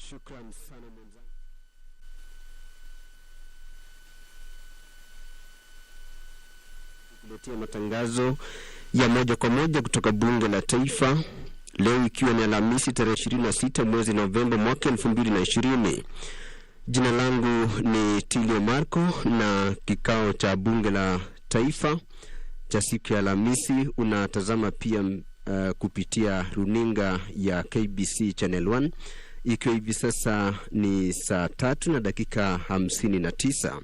Shukran sana mwenzangu. Kuletea matangazo ya moja kwa moja kutoka bunge la taifa leo ikiwa ni Alhamisi tarehe 26 mwezi Novemba mwaka 2020. Jina langu ni Tilio Marco na kikao cha bunge la taifa cha siku ya Alhamisi unatazama pia kupitia runinga ya KBC Channel 1 ikiwa hivi sasa ni saa 3:59.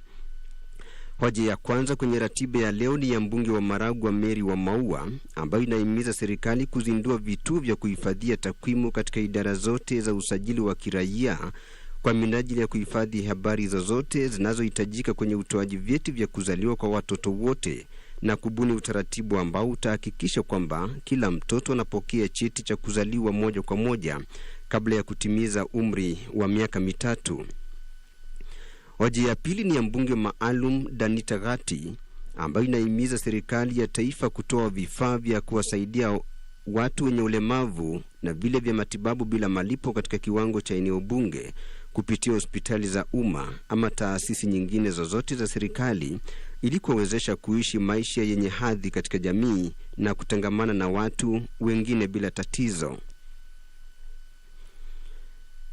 Hoja ya kwanza kwenye ratiba ya leo ni ya mbunge wa Maragwa Mary wa Maua ambayo inahimiza serikali kuzindua vituo vya kuhifadhia takwimu katika idara zote za usajili wa kiraia kwa minajili ya kuhifadhi habari zozote zinazohitajika kwenye utoaji vyeti vya kuzaliwa kwa watoto wote na kubuni utaratibu ambao utahakikisha kwamba kila mtoto anapokea cheti cha kuzaliwa moja kwa moja kabla ya kutimiza umri wa miaka 3. Hoja ya pili ni ya mbunge maalum Danita Gati ambayo inahimiza serikali ya taifa kutoa vifaa vya kuwasaidia watu wenye ulemavu na vile vya matibabu bila malipo katika kiwango cha eneo bunge kupitia hospitali za umma ama taasisi nyingine zozote za serikali ili kuwezesha kuishi maisha yenye hadhi katika jamii na kutangamana na watu wengine bila tatizo.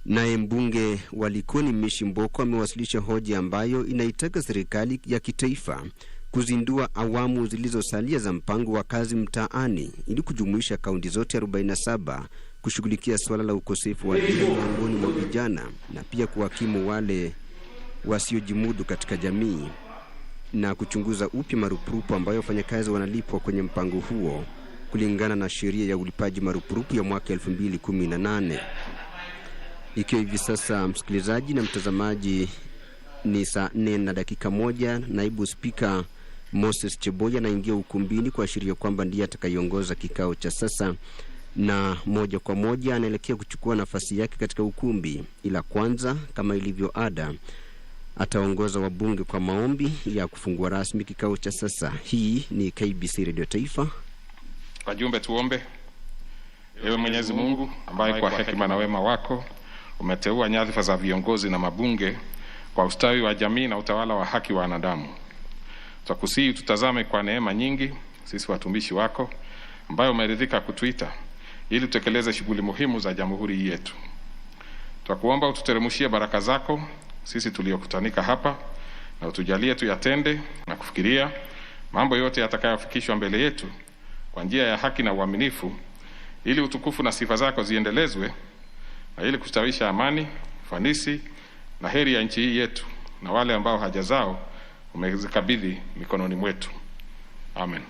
Naye mbunge wa Likoni Mishi Mboko amewasilisha hoja ambayo inaitaka serikali ya kitaifa kuzindua awamu zilizosalia za mpango wa kazi mtaani ili kujumuisha kaunti zote 47 kushughulikia swala la ukosefu wa ajira miongoni mwa vijana na pia kuhakimu wale wasiojimudu katika jamii na kuchunguza upya marupurupu ambayo wafanyakazi wanalipwa kwenye mpango huo kulingana na sheria ya ulipaji marupurupu ya mwaka 2018. Ikiwa hivi sasa msikilizaji na mtazamaji ni saa 4:01, naibu spika Moses Cheboya anaingia ukumbini kuashiria kwamba ndiye atakayeongoza kikao cha sasa na moja kwa moja anaelekea kuchukua nafasi yake katika ukumbi. Ila kwanza kama ilivyo ada ataongoza wabunge kwa maombi ya kufungua rasmi kikao cha sasa. Hii ni KBC Radio Taifa. Wajumbe tuombe. Ewe Mwenyezi Mungu ambaye kwa hekima na wema wako umeteua nyadhifa za viongozi na mabunge kwa ustawi wa jamii na utawala wa haki wa wanadamu. Tutakusihi tutazame kwa neema nyingi sisi watumishi wako ambayo umeridhika kutuita ili tutekeleze shughuli muhimu za jamhuri yetu. Tutakuomba ututeremshie baraka zako sisi tuliokutanika hapa na utujalie tuyatende na kufikiria mambo yote yatakayofikishwa mbele yetu kwa njia ya haki na uaminifu ili utukufu na sifa zako ziendelezwe na ili kustawisha amani, ufanisi na heri ya nchi hii yetu na wale ambao haja zao umezikabidhi mikononi mwetu. Amen.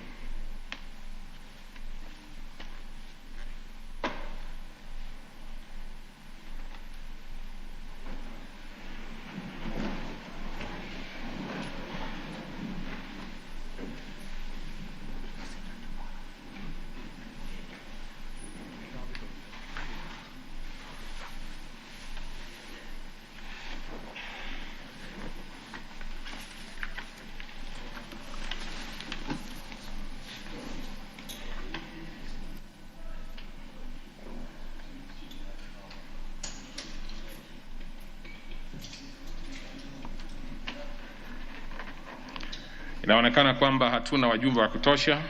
Inaonekana kwamba hatuna wajumbe wa kutosha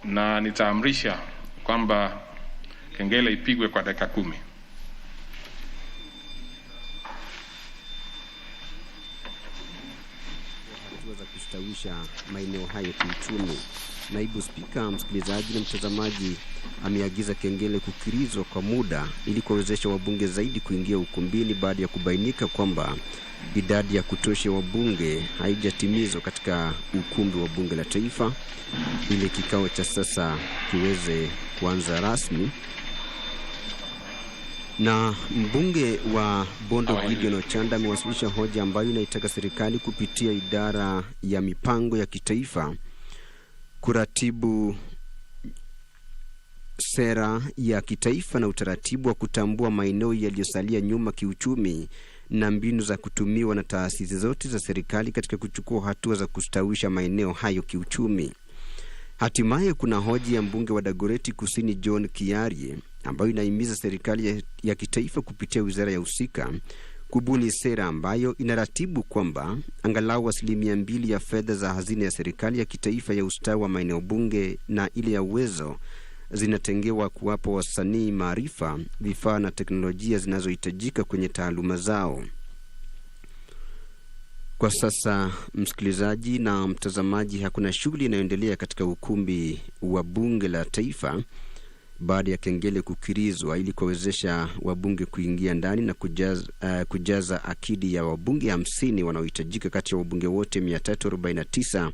na nitaamrisha kwamba kengele ipigwe kwa dakika 10. Hatua za kustawisha maeneo hayo kiuchumi. Naibu spika, msikilizaji na mtazamaji, ameagiza kengele kukirizwa kwa muda ili kuwezesha wabunge zaidi kuingia ukumbini baada ya kubainika kwamba idadi ya kutosha wabunge haijatimizwa katika ukumbi wa bunge la taifa ili kikao cha sasa kiweze kuanza rasmi. Na mbunge wa Bondo Gideon Ochanda amewasilisha hoja ambayo inaitaka serikali kupitia idara ya mipango ya kitaifa kuratibu sera ya kitaifa na utaratibu wa kutambua maeneo yaliyosalia nyuma kiuchumi na mbinu za kutumiwa na taasisi zote za serikali katika kuchukua hatua za kustawisha maeneo hayo kiuchumi. Hatimaye kuna hoja ya mbunge wa Dagoretti Kusini John Kiarie ambayo inahimiza serikali ya kitaifa kupitia wizara ya husika kubuni sera ambayo inaratibu kwamba angalau 2% ya fedha za hazina ya serikali ya kitaifa ya ustawi wa maeneo bunge na ile ya uwezo zinatengewa kuwapa wasanii maarifa, vifaa na teknolojia zinazohitajika kwenye taaluma zao. Kwa sasa, msikilizaji na mtazamaji, hakuna shughuli inayoendelea katika ukumbi wa bunge la taifa baada ya kengele kukirizwa ili kuwezesha wabunge kuingia ndani na kujaza akidi ya wabunge 50 wanaohitajika kati ya wabunge wote 349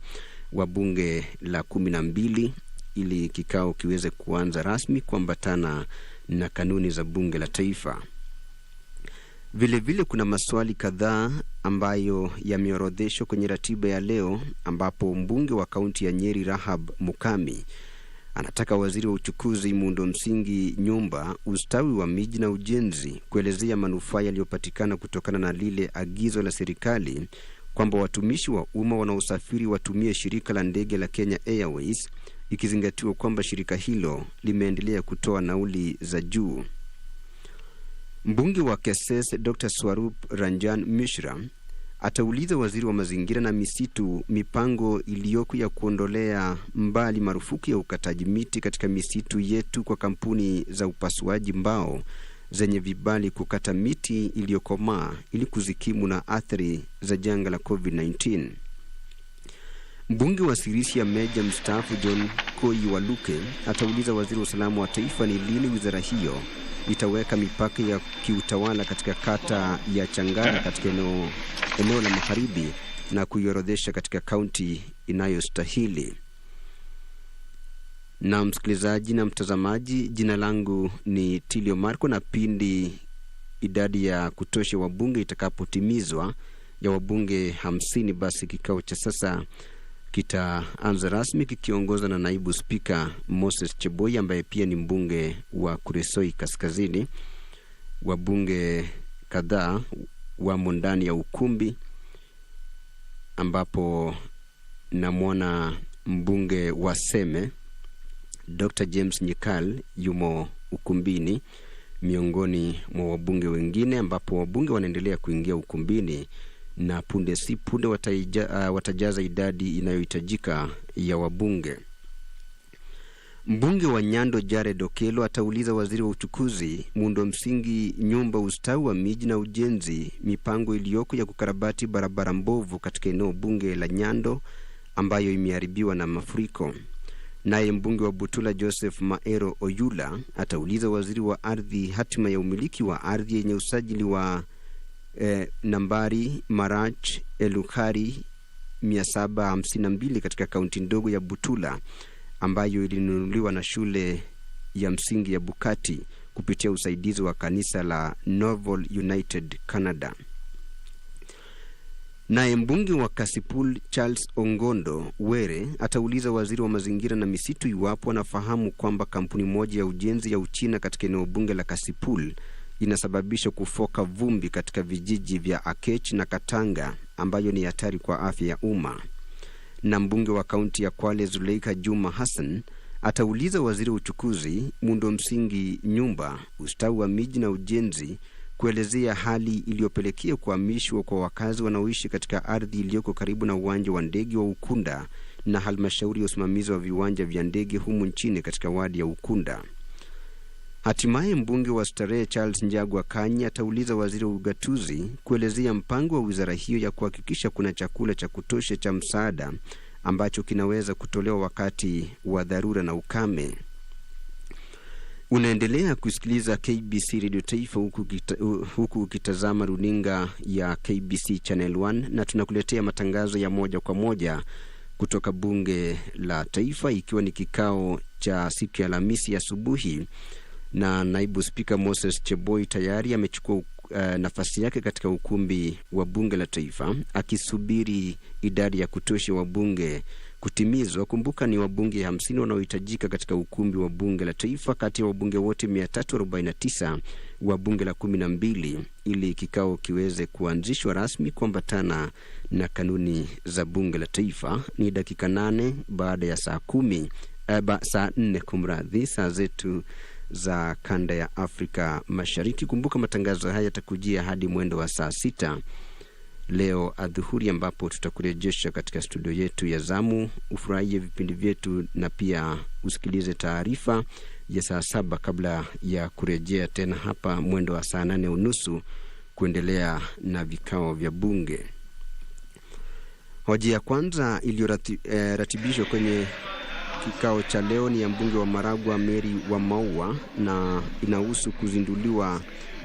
wa bunge la 12 ili kikao kiweze kuanza rasmi kuambatana na kanuni za bunge la taifa. Vile vile kuna maswali kadhaa ambayo yameorodheshwa kwenye ratiba ya leo, ambapo mbunge wa kaunti ya Nyeri Rahab Mukami anataka waziri wa uchukuzi, muundo msingi, nyumba, ustawi wa miji na ujenzi kuelezea manufaa yaliyopatikana kutokana na lile agizo la serikali kwamba watumishi wa umma wanaosafiri watumie shirika la ndege la Kenya Airways, ikizingatiwa kwamba shirika hilo limeendelea kutoa nauli za juu. Mbunge wa Keses Dr. Swarup Ranjan Mishra atauliza waziri wa mazingira na misitu mipango iliyoko ya kuondolea mbali marufuku ya ukataji miti katika misitu yetu kwa kampuni za upasuaji mbao zenye vibali kukata miti iliyokomaa ili kuzikimu na athari za janga la COVID-19. Mbunge wa Sirisia Meja mstaafu John Koi Waluke atauliza waziri wa usalama wa taifa ni lini wizara hiyo itaweka mipaka ya kiutawala katika kata ya Changara katika eneo la magharibi na kuiorodhesha katika kaunti inayostahili. Na msikilizaji na mtazamaji, jina langu ni Tilio Marco, na pindi idadi ya kutosha wabunge itakapotimizwa ya wabunge 50, basi kikao cha sasa kitaanza rasmi kikiongozwa na naibu spika Moses Cheboi ambaye pia ni mbunge wa Kuresoi Kaskazini. Wabunge kadhaa wamo ndani ya ukumbi, ambapo namwona mbunge wa Seme Dr. James Nyikal yumo ukumbini miongoni mwa wabunge wengine, ambapo wabunge wanaendelea kuingia ukumbini na punde si punde watajaza idadi inayohitajika ya wabunge. Mbunge wa Nyando Jared Okelo atauliza waziri wa uchukuzi, muundo msingi, nyumba, ustawi wa miji na ujenzi mipango iliyoko ya kukarabati barabara mbovu katika eneo bunge la Nyando ambayo imeharibiwa na mafuriko. Naye mbunge wa Butula Joseph Maero Oyula atauliza waziri wa ardhi hatima ya umiliki wa ardhi yenye usajili wa nambari Marach Elukhari 752 katika kaunti ndogo ya Butula ambayo ilinunuliwa na shule ya msingi ya Bukati kupitia usaidizi wa kanisa la Novel United Canada. Naye mbunge wa Kasipul Charles Ongondo Were atauliza waziri wa mazingira na misitu iwapo anafahamu kwamba kampuni moja ya ujenzi ya Uchina katika eneo bunge la Kasipul inasababisha kufoka vumbi katika vijiji vya Akech na Katanga ambayo ni hatari kwa afya ya umma. Na mbunge wa kaunti ya Kwale Zuleika Juma Hassan atauliza waziri wa uchukuzi, muundo msingi, nyumba, ustawi wa miji na ujenzi kuelezea hali iliyopelekea kuhamishwa kwa wakazi wanaoishi katika ardhi iliyoko karibu na uwanja wa ndege wa Ukunda na halmashauri ya usimamizi wa viwanja vya ndege humu nchini katika wadi ya Ukunda. Hatimaye mbunge wa Starehe Charles Njagwa Kanyi atauliza waziri wa ugatuzi kuelezea mpango wa wizara hiyo ya kuhakikisha kuna chakula cha kutosha cha msaada ambacho kinaweza kutolewa wakati wa dharura na ukame. Unaendelea kusikiliza KBC Radio Taifa huku ukitazama runinga ya KBC Channel 1, na tunakuletea matangazo ya moja kwa moja kutoka bunge la taifa, ikiwa ni kikao cha siku ya Alhamisi asubuhi, na naibu spika Moses Cheboi tayari amechukua nafasi yake katika ukumbi wa bunge la taifa akisubiri idadi ya kutosha wabunge kutimizwa. Kumbuka ni wabunge 50 wanaohitajika katika ukumbi wa bunge la taifa kati ya wabunge wote 349 wa bunge la 12 ili kikao kiweze kuanzishwa rasmi kuambatana na kanuni za bunge la taifa. Ni dakika 8 baada ya saa 4 kumradhi, saa zetu za kanda ya Afrika Mashariki. Kumbuka matangazo haya yatakujia hadi mwendo wa saa 6 leo adhuhuri, ambapo tutakurejesha katika studio yetu ya zamu, ufurahie vipindi vyetu na pia usikilize taarifa ya saa 7 kabla ya kurejea tena hapa mwendo wa saa 8:30 kuendelea na vikao vya bunge. Hoja ya kwanza iliyoratibishwa kwenye kikao cha leo ni ya mbunge wa Maragwa Mary wa Maua, na inahusu kuzinduliwa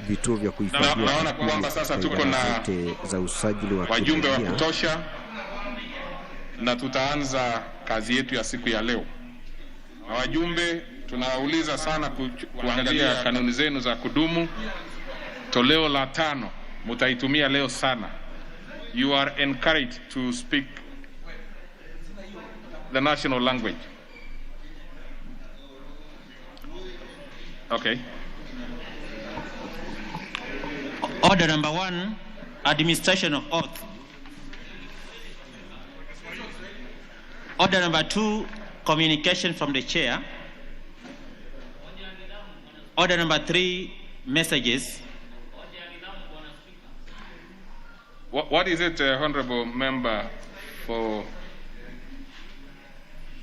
vituo vya kuhifadhi. Naona kwamba sasa tuko na za usajili wa wajumbe wa kutosha na tutaanza kazi yetu ya siku ya leo. Na wajumbe tunawauliza sana kuangalia kanuni zenu za kudumu. Toleo la 5 mtaitumia leo sana. You are encouraged to speak the national language. Okay. Order number 1, administration of oath. Order number 2, communication from the chair. Order number 3, messages. What is it, honorable member, for?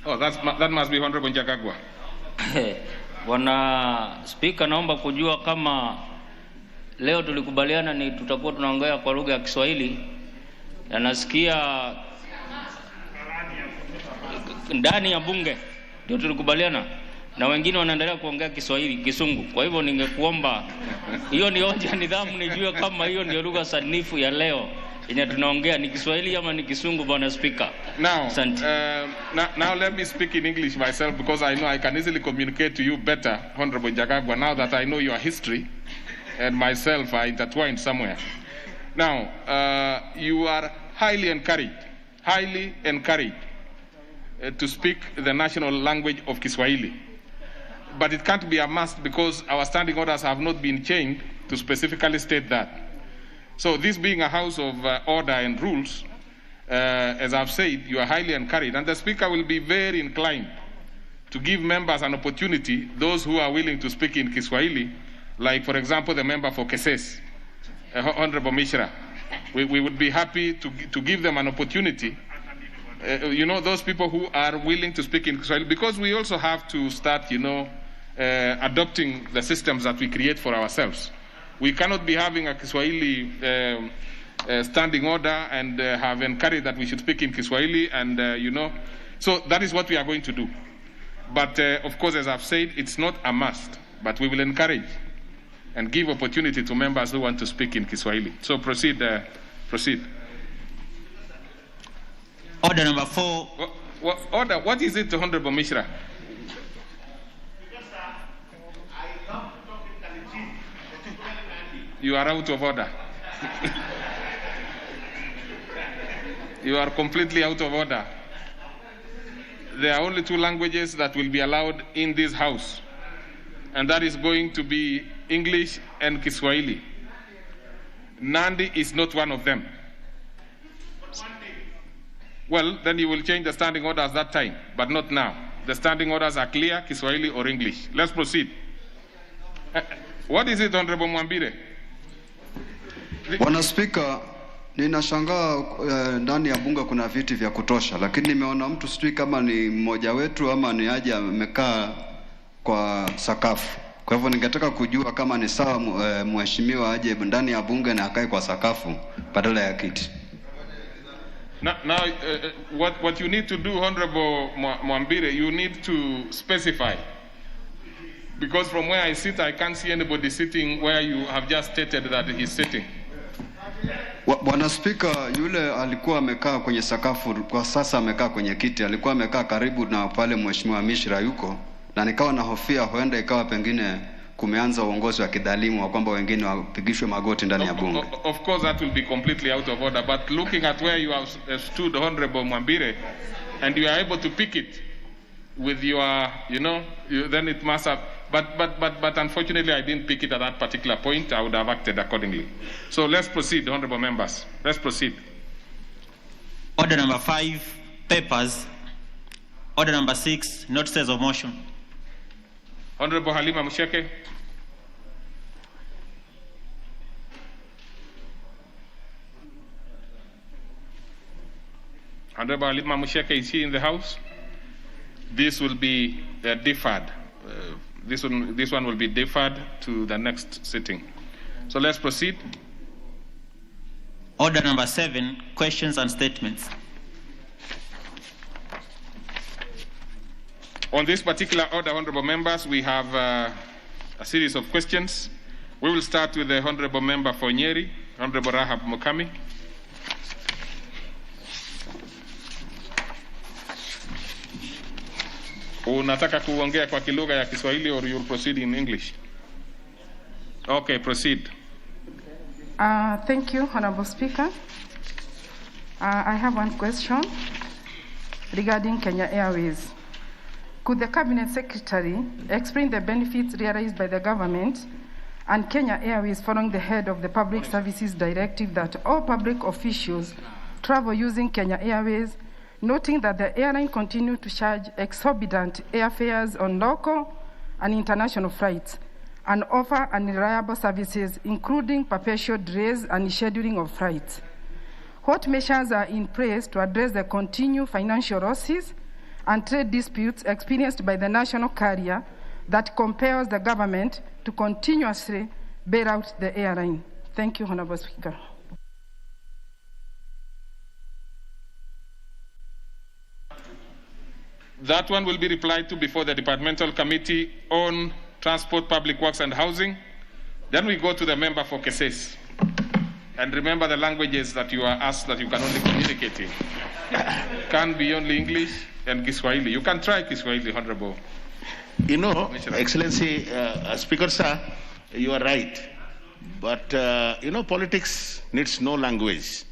Oh, that must be honorable Njagagwa. Bwana Speaker, naomba kujua kama leo tulikubaliana ni tutakuwa tunaongea kwa lugha ya Kiswahili, na nasikia ndani ya bunge ndio tulikubaliana na wengine wanaendelea kuongea Kiswahili Kisungu. Kwa hivyo ningekuomba hiyo ni hoja nidhamu, nijue kama hiyo ndio lugha sanifu ya leo yenye tunaongea ni Kiswahili ama ni Kisungu, Bwana Speaker. Now let me speak in English myself, because I know I can easily communicate to you better, Honorable Njagagwa, now that I know your history and myself are intertwined somewhere. Now, you are highly encouraged to speak the national language of Kiswahili. But it can't be a must, because our standing orders have not been changed to specifically state that. So this being a house of order and rules, as I've said, you are highly encouraged, and the Speaker will be very inclined to give members an opportunity, those who are willing to speak in Kiswahili, like, for example, the member for Keses, Honorable Mishra. We would be happy to give them an opportunity, those people who are willing to speak in Kiswahili, because we also have to start, adopting the systems that we create for ourselves. We cannot be having a Kiswahili standing order and have encouraged that we should speak in Kiswahili, and, so that is what we are going to do. But, of course, as I've said, it's not a must, but we will encourage and give opportunity to members who want to speak in Kiswahili. So proceed. Order number 4. What is it, Honorable Mishra? You are out of order. You are completely out of order. There are only 2 languages that will be allowed in this house, and that is going to be English and Kiswahili. Nandi is not one of them. Well, then you will change the standing orders that time, but not now. The standing orders are clear, Kiswahili or English. Let's proceed. What is it, Honorable Mwambire? Bwana Speaker, ninashangaa ndani ya bunge kuna viti vya kutosha, lakini nimeona mtu sijui kama ni mmoja wetu ama ni aje amekaa kwa sakafu. Kwa hivyo ningetaka kujua kama ni sawa mheshimiwa aje ndani ya bunge na akae kwa sakafu badala ya kiti. Now, what you need to do, Honorable Mwambire, you need to specify. Because from where I sit, I can't see anybody sitting where you have just stated that he's sitting. Bwana Speaker, yule alikuwa amekaa kwenye sakafu, kwa sasa amekaa kwenye kiti. Alikuwa amekaa karibu na pale Mheshimiwa Mishra yuko, na nikawa na hofia huenda ikawa pengine kumeanza uongozi wa kidhalimu wa kwamba wengine wapigishwe magoti ndani ya bunge. Of course that will be completely out of order, but looking at where you have stood, Honorable Mwambire, and you are able to pick it with your, then it must have, but unfortunately I didn't pick it at that particular point. I would have acted accordingly. So let's proceed, honorable members. Let's proceed. Order number 5, papers. Order number 6, notices of motion. Honorable Halima Musheke. Honorable Halima Musheke, is he in the House? This will be deferred. This one will be deferred to the next sitting. So let's proceed. Order number 7, questions and statements. On this particular order, honorable members, we have a series of questions. We will start with the honorable member for Nyeri, Honorable Rahab Mukami. Unataka kuongea kwa kilugha ya Kiswahili or you'll proceed in English? Okay, proceed. Thank you, Honorable Speaker. I have one question regarding Kenya Airways. Could the Cabinet Secretary explain the benefits realized by the government and Kenya Airways following the head of the Public Services Directive that all public officials travel using Kenya Airways, noting that the airline continued to charge exorbitant airfares on local and international flights and offer unreliable services, including perpetual delays and scheduling of flights? What measures are in place to address the continued financial losses and trade disputes experienced by the national carrier that compels the government to continuously bail out the airline? Thank you, Honorable Speaker. That one will be replied to before the Departmental Committee on Transport, Public Works and Housing. Then we go to the member for cases. And remember the languages that you are asked that you can only communicate in. Can be only English and Kiswahili. You can try Kiswahili, Honorable. You know, Excellency, Speaker Sir, you are right. But, politics needs no language.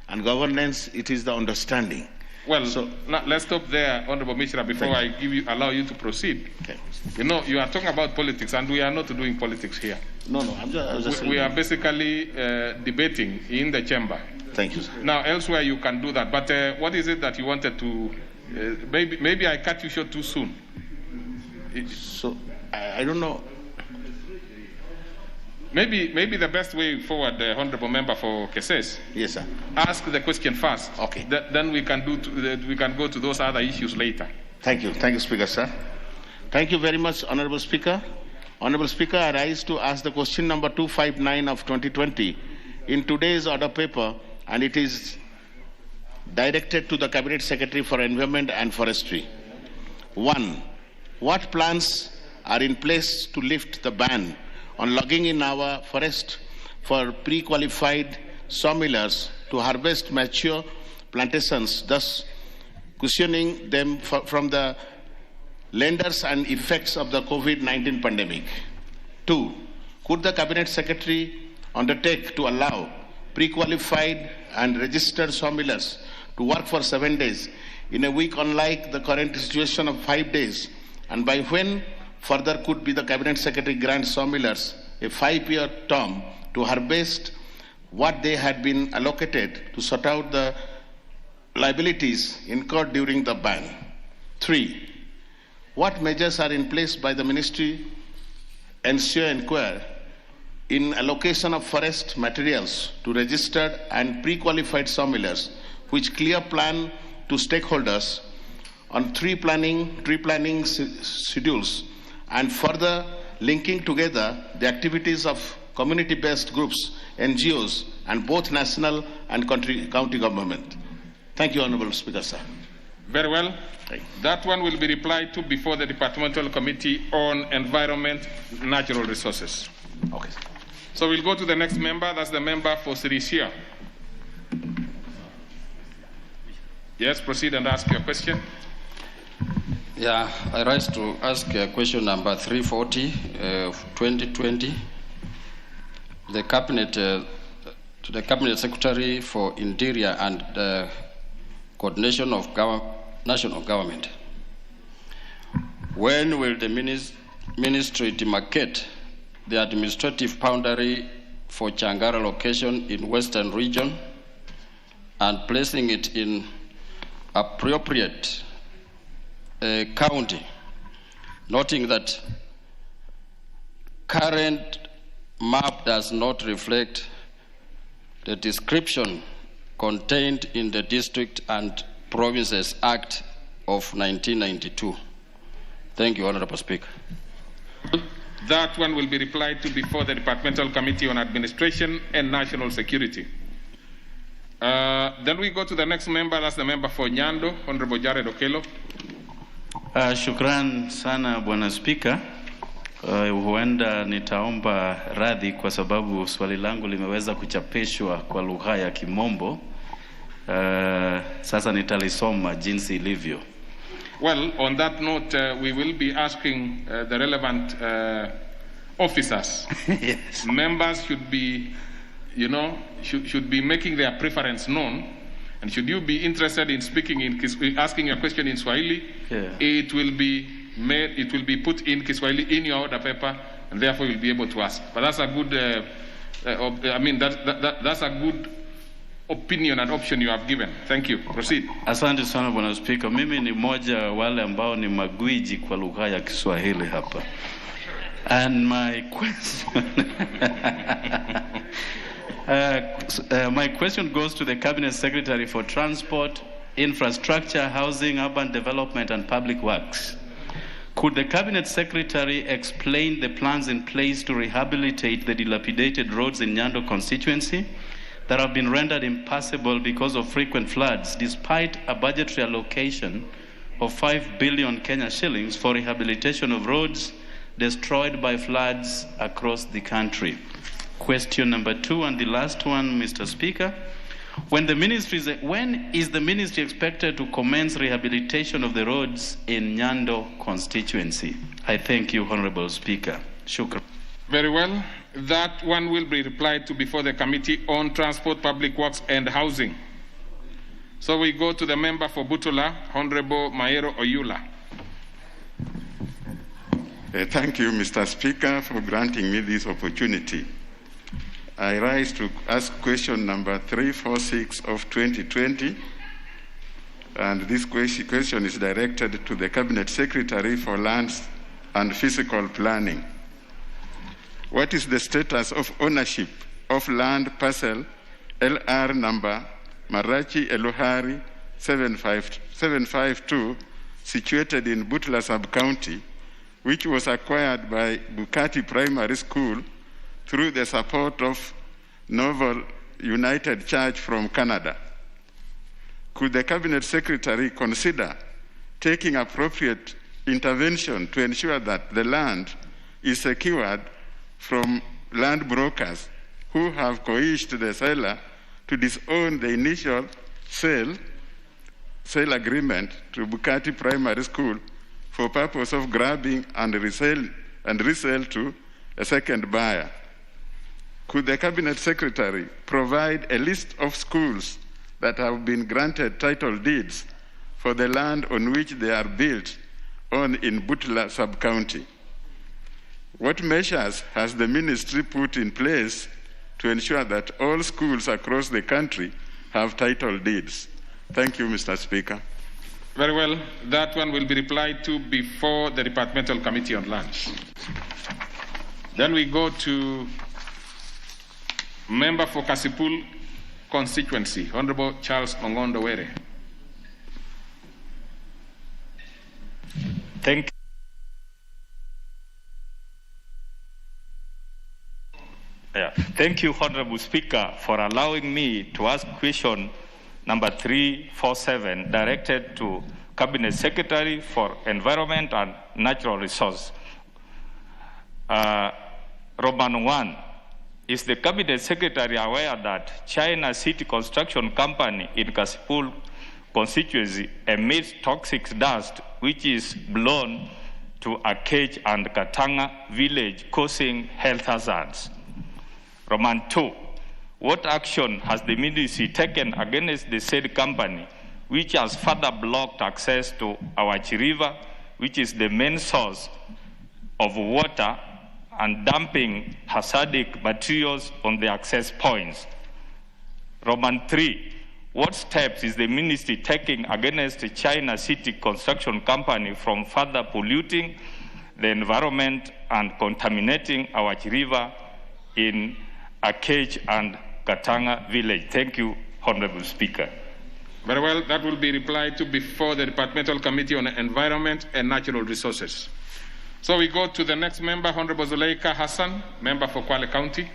And governance, it is the understanding. Well, so, let's stop there, Honorable Mishra, before I allow you to proceed. Okay. You know, you are talking about politics, and we are not doing politics here. No, I'm just we are basically debating in the chamber. Thank you, sir. Now, elsewhere you can do that. But what is it that you wanted to... maybe I cut you short too soon. So, I don't know. Maybe the best way forward, the honourable member for cases. Yes, sir. Ask the question first. Okay. Then we can go to those other issues later. Thank you, Speaker, sir. Thank you very much, Honourable Speaker. Honourable Speaker, I rise to ask the question number 259 of 2020 in today's order paper, and it is directed to the Cabinet Secretary for Environment and Forestry. 1. What plans are in place to lift the ban on logging in our forest for pre-qualified sawmillers to harvest mature plantations, thus cushioning them from the lenders and effects of the COVID-19 pandemic? 2. Could the Cabinet Secretary undertake to allow pre-qualified and registered sawmillers to work for 7 days in a week, unlike the current situation of 5 days? And by when further could be the Cabinet Secretary grant sawmillers a 5-year term to harvest what they had been allocated to sort out the liabilities incurred during the ban? 3. What measures are in place by the Ministry ensure inquire in allocation of forest materials to registered and pre-qualified sawmillers, which clear plan to stakeholders on tree planning schedules, and further linking together the activities of community-based groups, NGOs, and both national and county government? Thank you, Honourable Speaker, sir. Very well. That one will be replied to before the Departmental Committee on Environment, Natural Resources. Okay. So we'll go to the next member. That's the member for Sirisia. Yes, proceed and ask your question. Yeah, I rise to ask question number 340 of 2020. The Cabinet, to the Cabinet Secretary for Interior and Coordination of National Government. When will the Ministry demarcate the administrative boundary for Changara location in Western Region and placing it in appropriate county, noting that current map does not reflect the description contained in the District and Provinces Act of 1992. Thank you, Honorable Speaker. That one will be replied to before the Departmental Committee on Administration and National Security. Then we go to the next member, that's the member for Nyando, Honorable Jared Okello. Shukran sana Bwana Spika. Huenda nitaomba radhi kwa sababu swali langu limeweza kuchapishwa kwa lugha ya Kimombo. Sasa nitalisoma jinsi ilivyo. Well, on that note, we will be asking the relevant officers. Yes. Members should be, should be making their preference known. And should you be interested in asking a question in Swahili, it will be put in Kiswahili in your order paper, and therefore you'll be able to ask. But that's a good, that's a good opinion and option you have given. Thank you. Proceed. Asante sana Bwana Spika. Mimi ni moja wale ambao ni magwiji kwa lugha ya Kiswahili hapa. And my question my question goes to the Cabinet Secretary for Transport, Infrastructure, Housing, Urban Development and Public Works. Could the Cabinet Secretary explain the plans in place to rehabilitate the dilapidated roads in Nyando constituency that have been rendered impassable because of frequent floods, despite a budgetary allocation of 5 billion Kenya shillings for rehabilitation of roads destroyed by floods across the country? Question number 2 and the last one, Mr. Speaker. When is the ministry expected to commence rehabilitation of the roads in Nyando constituency? I thank you, Honorable Speaker. Shukran. Very well. That one will be replied to before the Committee on Transport, Public Works and Housing. So we go to the member for Butula, Honorable Maero Oyula. Thank you, Mr. Speaker, for granting me this opportunity. I rise to ask question number 346 of 2020, and this question is directed to the Cabinet Secretary for Lands and Physical Planning. What is the status of ownership of land parcel LR number Marachi Eluhari 752 situated in Butla Sub-County, which was acquired by Bukati Primary School through the support of Novel United Church from Canada? Could the Cabinet Secretary consider taking appropriate intervention to ensure that the land is secured from land brokers who have coerced the seller to disown the initial sale agreement to Bukati Primary School for purpose of grabbing and resale to a second buyer? Could the Cabinet Secretary provide a list of schools that have been granted title deeds for the land on which they are built on in Butla Sub-County? What measures has the ministry put in place to ensure that all schools across the country have title deeds? Thank you, Mr. Speaker. Very well. That one will be replied to before the Departmental Committee on Lands. Then we go to member for Kasipul constituency, Honorable Charles Ongondo Were. Thank you, Honorable Speaker, for allowing me to ask question number 347 directed to Cabinet Secretary for Environment and Natural Resources. Roman 1, is the Cabinet Secretary aware that China City Construction Company in Kasipul constituency emits toxic dust which is blown to Akej and Katanga village, causing health hazards? Roman 2, what action has the ministry taken against the said company, which has further blocked access to Awachi River, which is the main source of water, and dumping hazardous materials on the access points? Roman 3, what steps is the ministry taking against the China City Construction Company from further polluting the environment and contaminating our river in Akage and Katanga village. Thank you, Honorable Speaker. Very well, that will be replied to before the Departmental Committee on Environment and Natural Resources. So we go to the next member, Honorable Zuleika Hassan, member for Kwale County.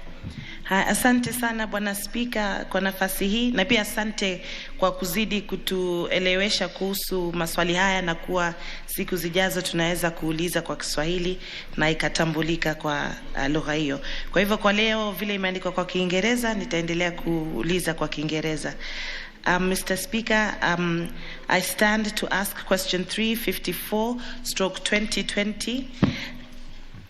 Asante sana Bwana Spika kwa nafasi hii, na pia asante kwa kuzidi kutuelewesha kuhusu maswali haya, na kuwa siku zijazo tunaweza kuuliza kwa Kiswahili na ikatambulika kwa lugha hiyo. Kwa hivyo kwa leo vile imeandikwa kwa Kiingereza nitaendelea kuuliza kwa Kiingereza. Mr. Speaker, I stand to ask question 354/2020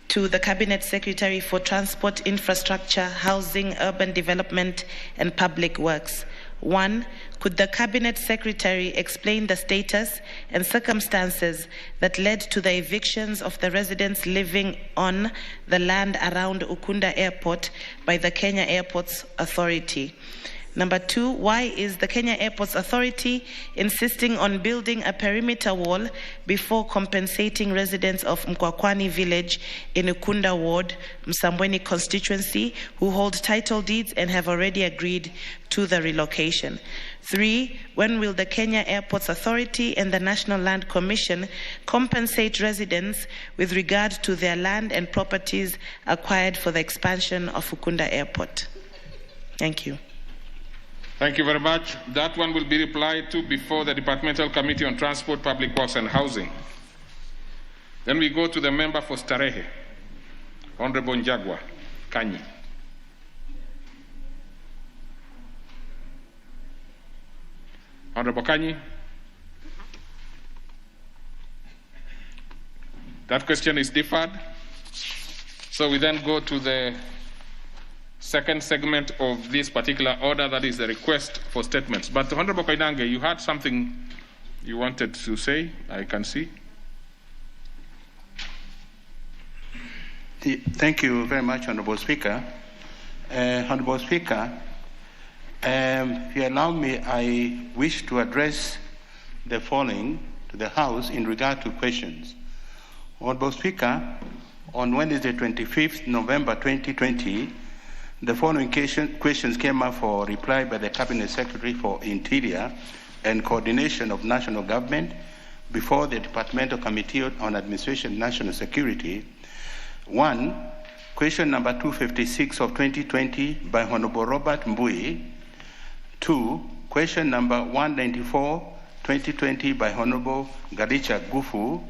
to the Cabinet Secretary for Transport, Infrastructure, Housing, Urban Development and Public Works. 1. Could the Cabinet Secretary explain the status and circumstances that led to the evictions of the residents living on the land around Ukunda Airport by the Kenya Airports Authority? Number 2, why is the Kenya Airports Authority insisting on building a perimeter wall before compensating residents of Mkwakwani village in Ukunda Ward, Msambweni constituency, who hold title deeds and have already agreed to the relocation? 3, when will the Kenya Airports Authority and the National Land Commission compensate residents with regard to their land and properties acquired for the expansion of Ukunda Airport? Thank you. Thank you very much. That one will be replied to before the Departmental Committee on Transport, Public Works and Housing. Then we go to the member for Starehe, Honorable Njagwa Kanyi. Honorable Kanyi. That question is deferred. So we then go to the second segment of this particular order, that is the request for statements. But Honorable Koinange, you had something you wanted to say, I can see. Thank you very much, Honorable Speaker. Honorable Speaker, if you allow me, I wish to address the following to the House in regard to questions. Honorable Speaker, on Wednesday, 25th November 2020, the following questions came up for reply by the Cabinet Secretary for Interior and Coordination of National Government before the Departmental Committee on Administration and National Security. 1. Question number 256 of 2020 by Honorable Robert Mbui. 2. Question number 194, 2020 by Honorable Gadicha Gufu.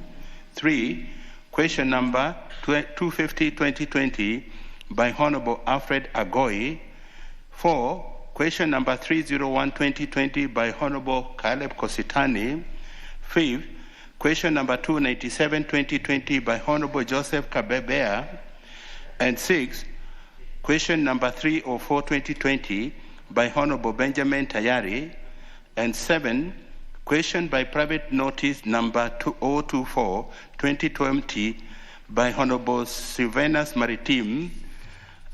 3. Question number 250, 2020 by Honorable Alfred Agoi. 4. Question number 301, 2020 by Honorable Caleb Kositani. 5. Question number 297, 2020 by Honorable Joseph Kabebea. And 6. Question number 304, 2020 by Honorable Benjamin Tayari. And 7. Question by private notice number 2024, 2020 by Honorable Sylvanus Maritime.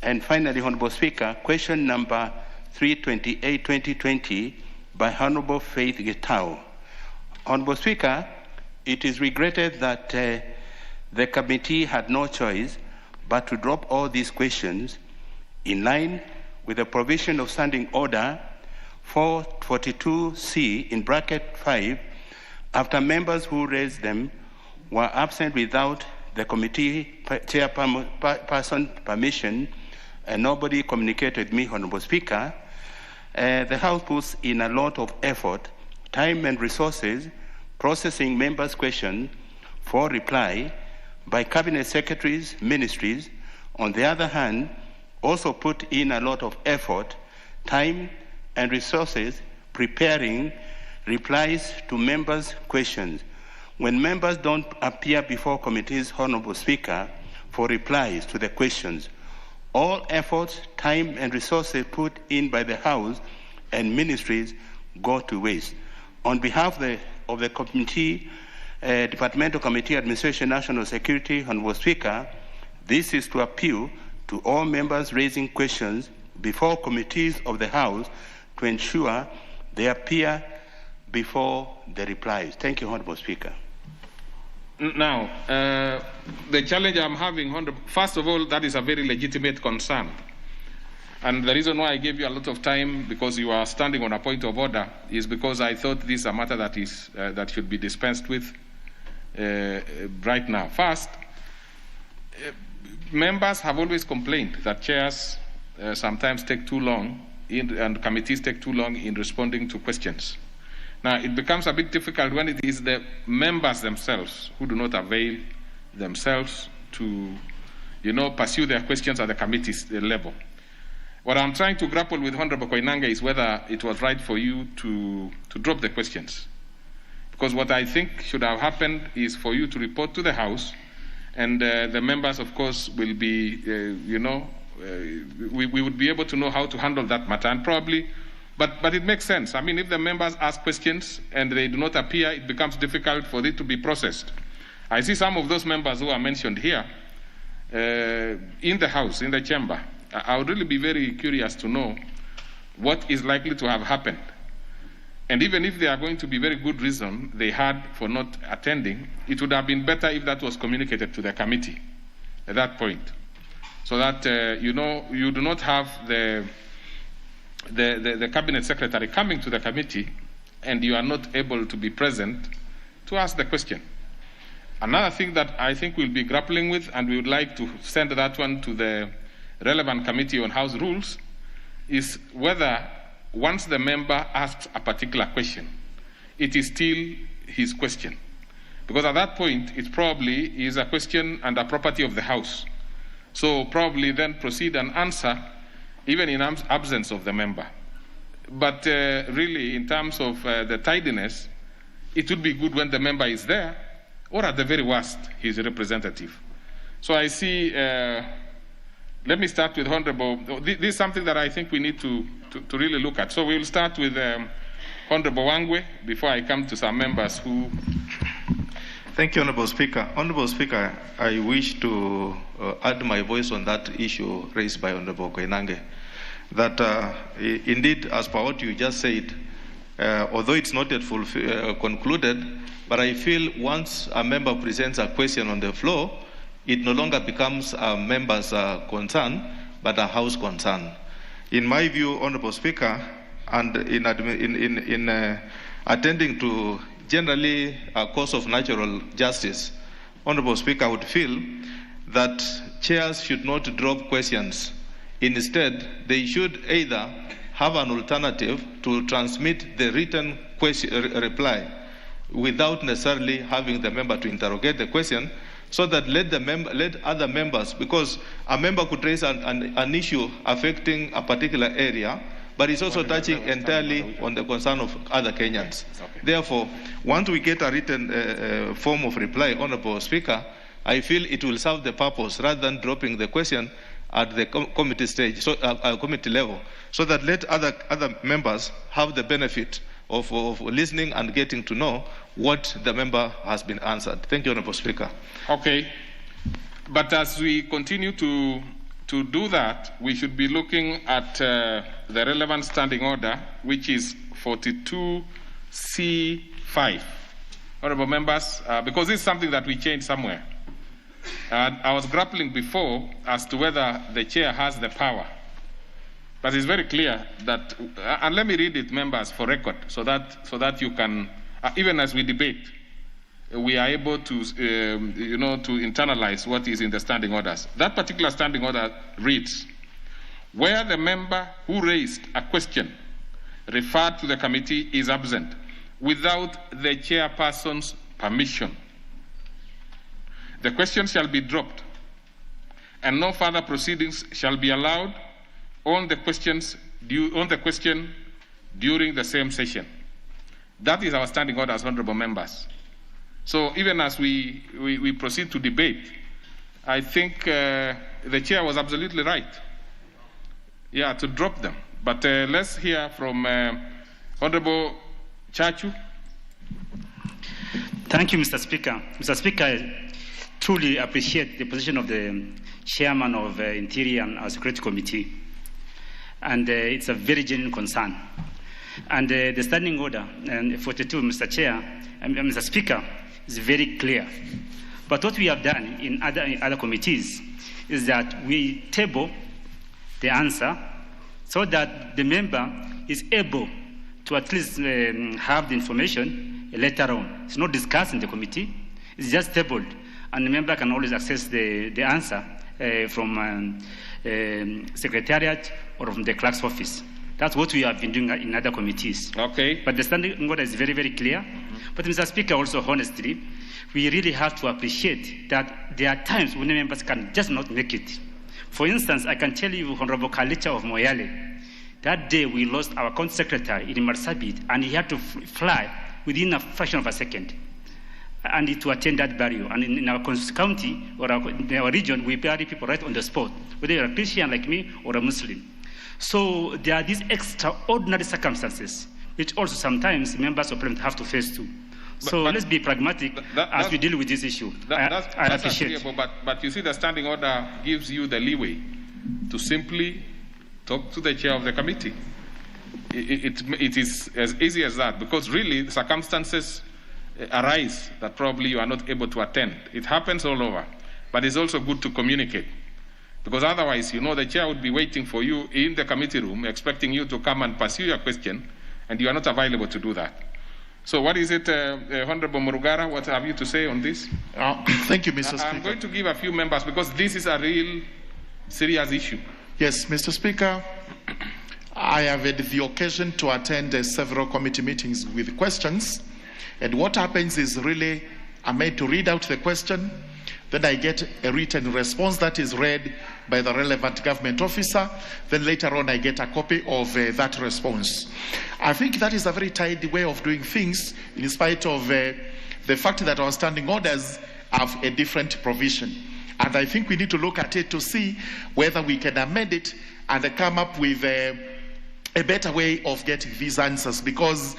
And finally, Honorable Speaker, question number 328, 2020 by Honorable Faith Getao. Honorable Speaker, it is regretted that the committee had no choice but to drop all these questions in line with the provision of Standing Order 442C in bracket 5, after members who raised them were absent without the committee chairperson permission, and nobody communicated with me, Honorable Speaker. The House puts in a lot of effort, time and resources processing members' questions for reply by Cabinet Secretaries, ministries. On the other hand, also put in a lot of effort, time and resources preparing replies to members' questions. When members don't appear before committees, Honorable Speaker, for replies to the questions, all efforts, time and resources put in by the House and ministries go to waste. On behalf of the committee, Departmental Committee Administration National Security, Honorable Speaker, this is to appeal to all members raising questions before committees of the House to ensure they appear before the replies. Thank you, Honorable Speaker. Now, the challenge I'm having, first of all, that is a very legitimate concern. And the reason why I gave you a lot of time, because you are standing on a point of order, is because I thought this is a matter that is that should be dispensed with right now. First, members have always complained that chairs sometimes take too long and committees take too long in responding to questions. Now, it becomes a bit difficult when it is the members themselves who do not avail themselves to, pursue their questions at the committee level. What I'm trying to grapple with, Honorable Koinange, is whether it was right for you to drop the questions. Because what I think should have happened is for you to report to the House, and the members, of course, will be, we would be able to know how to handle that matter. And probably, but it makes sense. I mean, if the members ask questions and they do not appear, it becomes difficult for it to be processed. I see some of those members who are mentioned here in the House, in the chamber. I would really be very curious to know what is likely to have happened. And even if there are going to be very good reason they had for not attending, it would have been better if that was communicated to the committee at that point. So that, you do not have the cabinet secretary coming to the committee and you are not able to be present to ask the question. Another thing that I think we'll be grappling with, and we would like to send that one to the relevant committee on House rules, is whether once the member asks a particular question, it is still his question. Because at that point, it probably is a question and a property of the House. So probably then proceed and answer, even in absence of the member. But really, in terms of the tidiness, it would be good when the member is there, or at the very worst, his representative. So I see, let me start with Honorable, this is something that I think we need to really look at. So we will start with Honorable Wangwe before I come to some members who... Thank you, Honorable Speaker. Honorable Speaker, I wish to add my voice on that issue raised by Honorable Koinange. That indeed, as per what you just said, although it's not yet concluded, but I feel once a member presents a question on the floor, it no longer becomes a member's concern, but a House concern. In my view, Honorable Speaker, and in attending to generally a course of natural justice, Honorable Speaker, I would feel that chairs should not drop questions. Instead, they should either have an alternative to transmit the written reply without necessarily having the member to interrogate the question, so that let other members, because a member could raise an issue affecting a particular area, but it's also touching entirely on the concern of other Kenyans. Okay. Therefore, once we get a written form of reply, Honorable Speaker, I feel it will serve the purpose rather than dropping the question at the committee stage, so committee level, so that let other members have the benefit of listening and getting to know what the member has been answered. Thank you, Honorable Speaker. Okay, but as we continue to do that, we should be looking at the relevant standing order, which is 42C5. Honorable members, because this is something that we changed somewhere. I was grappling before as to whether the chair has the power. But it's very clear that, and let me read it, members, for record, so that you can, even as we debate, we are able to, to internalize what is in the standing orders. That particular standing order reads, where the member who raised a question referred to the committee is absent without the chairperson's permission, the question shall be dropped, and no further proceedings shall be allowed on the question during the same session. That is our standing order as honorable members. So even as we proceed to debate, I think the chair was absolutely right. Yeah, to drop them. But let's hear from Honorable Chachu. Thank you, Mr. Speaker. Mr. Speaker, I truly appreciate the position of the chairman of the Interior and Security Committee. And it's a very genuine concern. And the standing order 42, Mr. Chair, Mr. Speaker, is very clear. But what we have done in other committees is that we table the answer so that the member is able to at least have the information later on. It's not discussed in the committee, it's just tabled, and the member can always access the answer from Secretariat or from the clerk's office. That's what we have been doing in other committees. Okay. But the standing order is very, very clear. Mm-hmm. But Mr. Speaker, also honestly, we really have to appreciate that there are times when the members can just not make it. For instance, I can tell you, Honorable Kalicha of Moyale, that day we lost our county secretary in Marsabit, and he had to fly within a fraction of a second and to attend that burial. And in our county or in our region, we bury people right on the spot, whether you're a Christian like me or a Muslim. So there are these extraordinary circumstances, which also sometimes members of parliament have to face too. So let's be pragmatic as we deal with this issue. I appreciate. But you see, the standing order gives you the leeway to simply talk to the chair of the committee. It is as easy as that, because really circumstances arise that probably you are not able to attend. It happens all over, but it's also good to communicate, because otherwise, the chair would be waiting for you in the committee room, expecting you to come and pursue your question, and you are not available to do that. So what is it, Honorable Murugara, what have you to say on this? Thank you, Mr. Speaker. I'm going to give a few members, because this is a real serious issue. Yes, Mr. Speaker, I have had the occasion to attend several committee meetings with questions, and what happens is really I'm made to read out the question, then I get a written response that is read by the relevant government officer, then later on I get a copy of that response. I think that is a very tidy way of doing things, in spite of the fact that our standing orders have a different provision. And I think we need to look at it to see whether we can amend it and come up with a better way of getting these answers, because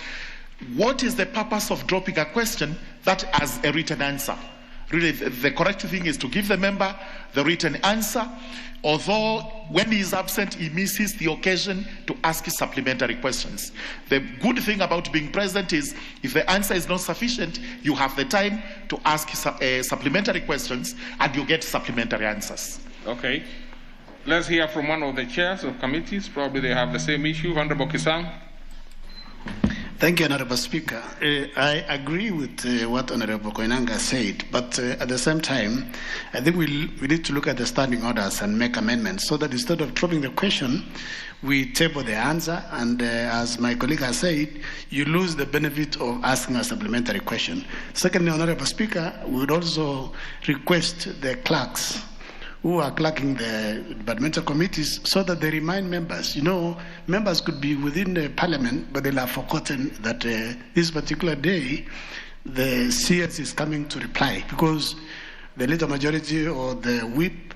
what is the purpose of dropping a question that has a written answer? Really, the correct thing is to give the member the written answer, although when he is absent, he misses the occasion to ask supplementary questions. The good thing about being present is if the answer is not sufficient, you have the time to ask supplementary questions and you get supplementary answers. Okay. Let's hear from one of the chairs of committees. Probably they have the same issue. Honorable Kisang. Thank you, Honorable Speaker. I agree with what Honorable Koinanga said, but at the same time, I think we need to look at the standing orders and make amendments so that instead of dropping the question, we table the answer, and as my colleague has said, you lose the benefit of asking a supplementary question. Secondly, Honorable Speaker, we would also request the clerks who are clerking the departmental committees so that they remind members. Members could be within the parliament, but they'll have forgotten that this particular day, the CS is coming to reply, because the leader majority or the whip,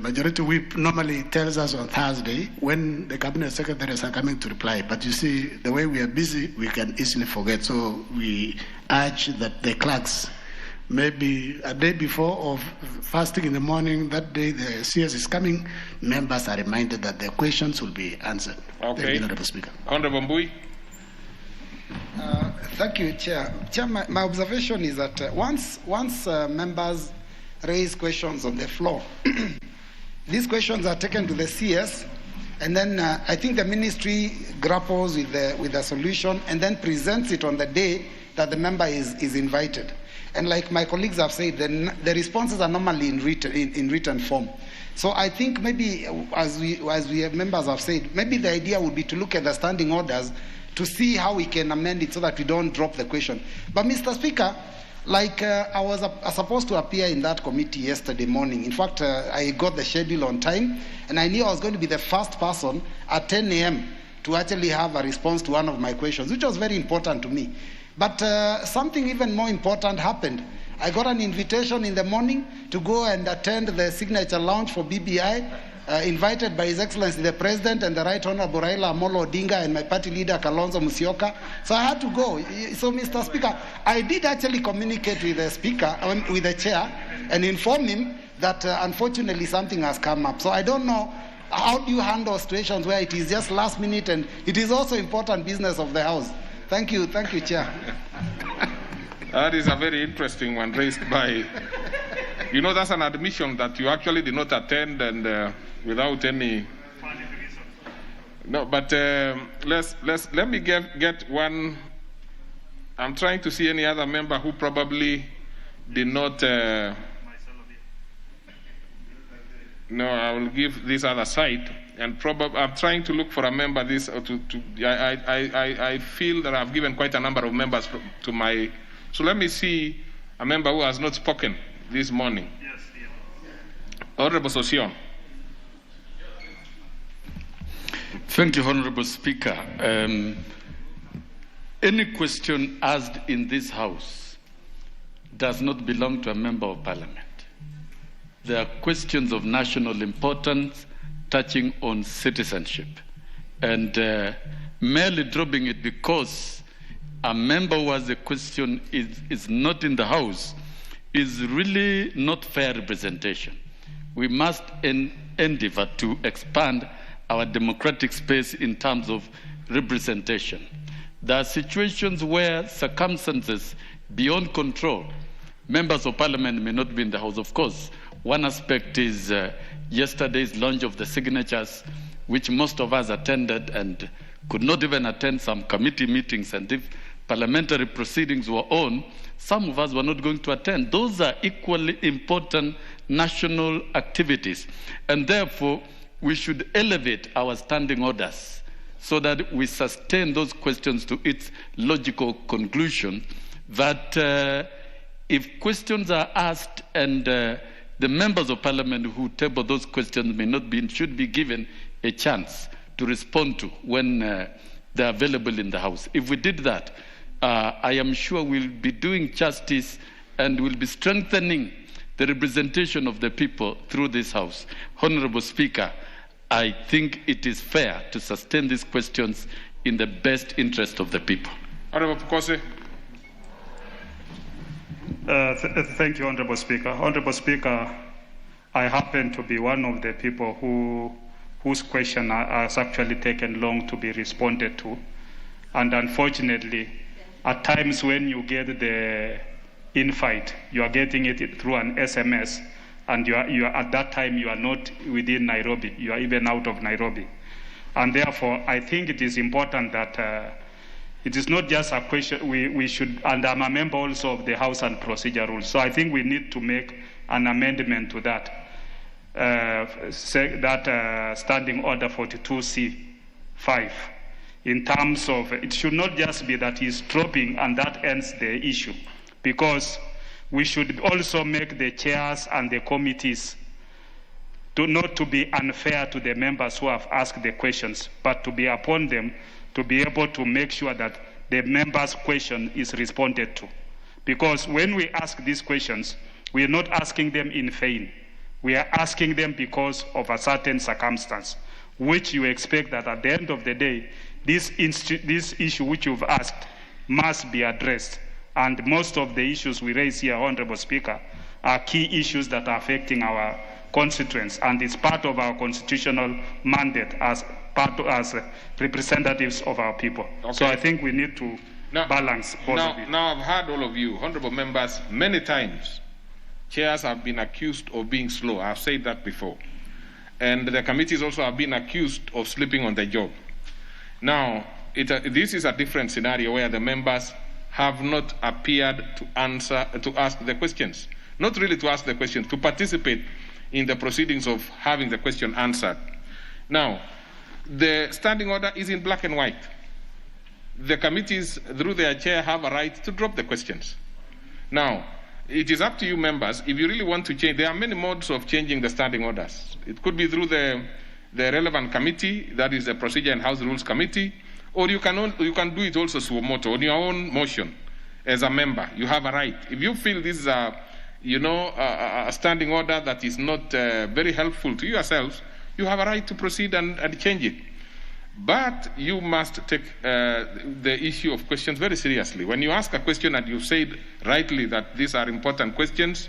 majority whip normally tells us on Thursday when the cabinet secretaries are coming to reply. But you see, the way we are busy, we can easily forget. So we urge that the clerks, maybe a day before or first thing in the morning, that day the CS is coming, members are reminded that their questions will be answered. Okay. Thank you, Honorable Speaker. Honorable Mbui. Thank you, Chair. Chair, my observation is that once members raise questions on the floor, these questions are taken to the CS, and then I think the ministry grapples with the solution and then presents it on the day that the member is invited. And like my colleagues have said, the responses are normally in written form. So I think maybe, as we members have said, maybe the idea would be to look at the standing orders to see how we can amend it so that we don't drop the question. But Mr. Speaker, I was supposed to appear in that committee yesterday morning. In fact, I got the schedule on time, and I knew I was going to be the first person at 10 a.m. to actually have a response to one of my questions, which was very important to me. But something even more important happened. I got an invitation in the morning to go and attend the signature launch for BBI, invited by His Excellency the President and the Right Honorable Raila Amolo Odinga and my party leader Kalonzo Musyoka. So I had to go. So, Mr. Speaker, I did actually communicate with the Speaker, with the Chair, and inform him that unfortunately something has come up. So I don't know, how do you handle situations where it is just last minute and it is also important business of the House? Thank you, Chair. That is a very interesting one raised by, you know, that's an admission that you actually did not attend and without any. No, but let me get one. I'm trying to see any other member who probably did not. No, I will give this other side, and probably I'm trying to look for a member. I feel that I've given quite a number of members to my. So let me see a member who has not spoken this morning. Yes, yes. Honorable Sosion. Thank you, Honorable Speaker. Any question asked in this House does not belong to a member of Parliament. There are questions of national importance touching on citizenship. And merely dropping it because a member who has a question is not in the House is really not fair representation. We must endeavor to expand our democratic space in terms of representation. There are situations where circumstances beyond control, members of Parliament may not be in the House. Of course, one aspect is yesterday's launch of the signatures, which most of us attended and could not even attend some committee meetings. And if parliamentary proceedings were on, some of us were not going to attend. Those are equally important national activities. And therefore, we should elevate our standing orders so that we sustain those questions to its logical conclusion, that if questions are asked and the members of Parliament who table those questions may not be, should be given a chance to respond to when they're available in the House. If we did that, I am sure we'll be doing justice and we'll be strengthening the representation of the people through this House. Honorable Speaker, I think it is fair to sustain these questions in the best interest of the people. Honorable Pukose. Thank you, Honorable Speaker. Honorable Speaker, I happen to be one of the people whose question has actually taken long to be responded to. And unfortunately, at times when you get the invite, you are getting it through an SMS, and you are at that time you are not within Nairobi, you are even out of Nairobi. And therefore, I think it is important that it is not just a question, we should, and I'm a member also of the House and Procedure Rules, so I think we need to make an amendment to that, Standing Order 42C5, in terms of, it should not just be that he's dropping and that ends the issue, because we should also make the chairs and the committees not to be unfair to the members who have asked the questions, but to be upon them to be able to make sure that the members' question is responded to. Because when we ask these questions, we are not asking them in vain. We are asking them because of a certain circumstance, which you expect that at the end of the day, this issue which you've asked must be addressed. And most of the issues we raise here, Honorable Speaker, are key issues that are affecting our constituents, and it's part of our constitutional mandate as representatives of our people. Okay. So I think we need to balance both of it. Now I've heard all of you, honorable members, many times. Chairs have been accused of being slow. I've said that before. And the committees also have been accused of sleeping on the job. Now, this is a different scenario where the members have not appeared to ask the questions. Not really to ask the questions, to participate in the proceedings of having the question answered. Now, the standing order is in black and white. The committees, through their chair, have a right to drop the questions. Now, it is up to you members, if you really want to change, there are many modes of changing the standing orders. It could be through the relevant committee, that is the Procedure and House Rules Committee, or you can do it also suo moto, on your own motion as a member. You have a right. If you feel this is a standing order that is not very helpful to yourselves, you have a right to proceed and change it. But you must take the issue of questions very seriously. When you ask a question and you said rightly that these are important questions,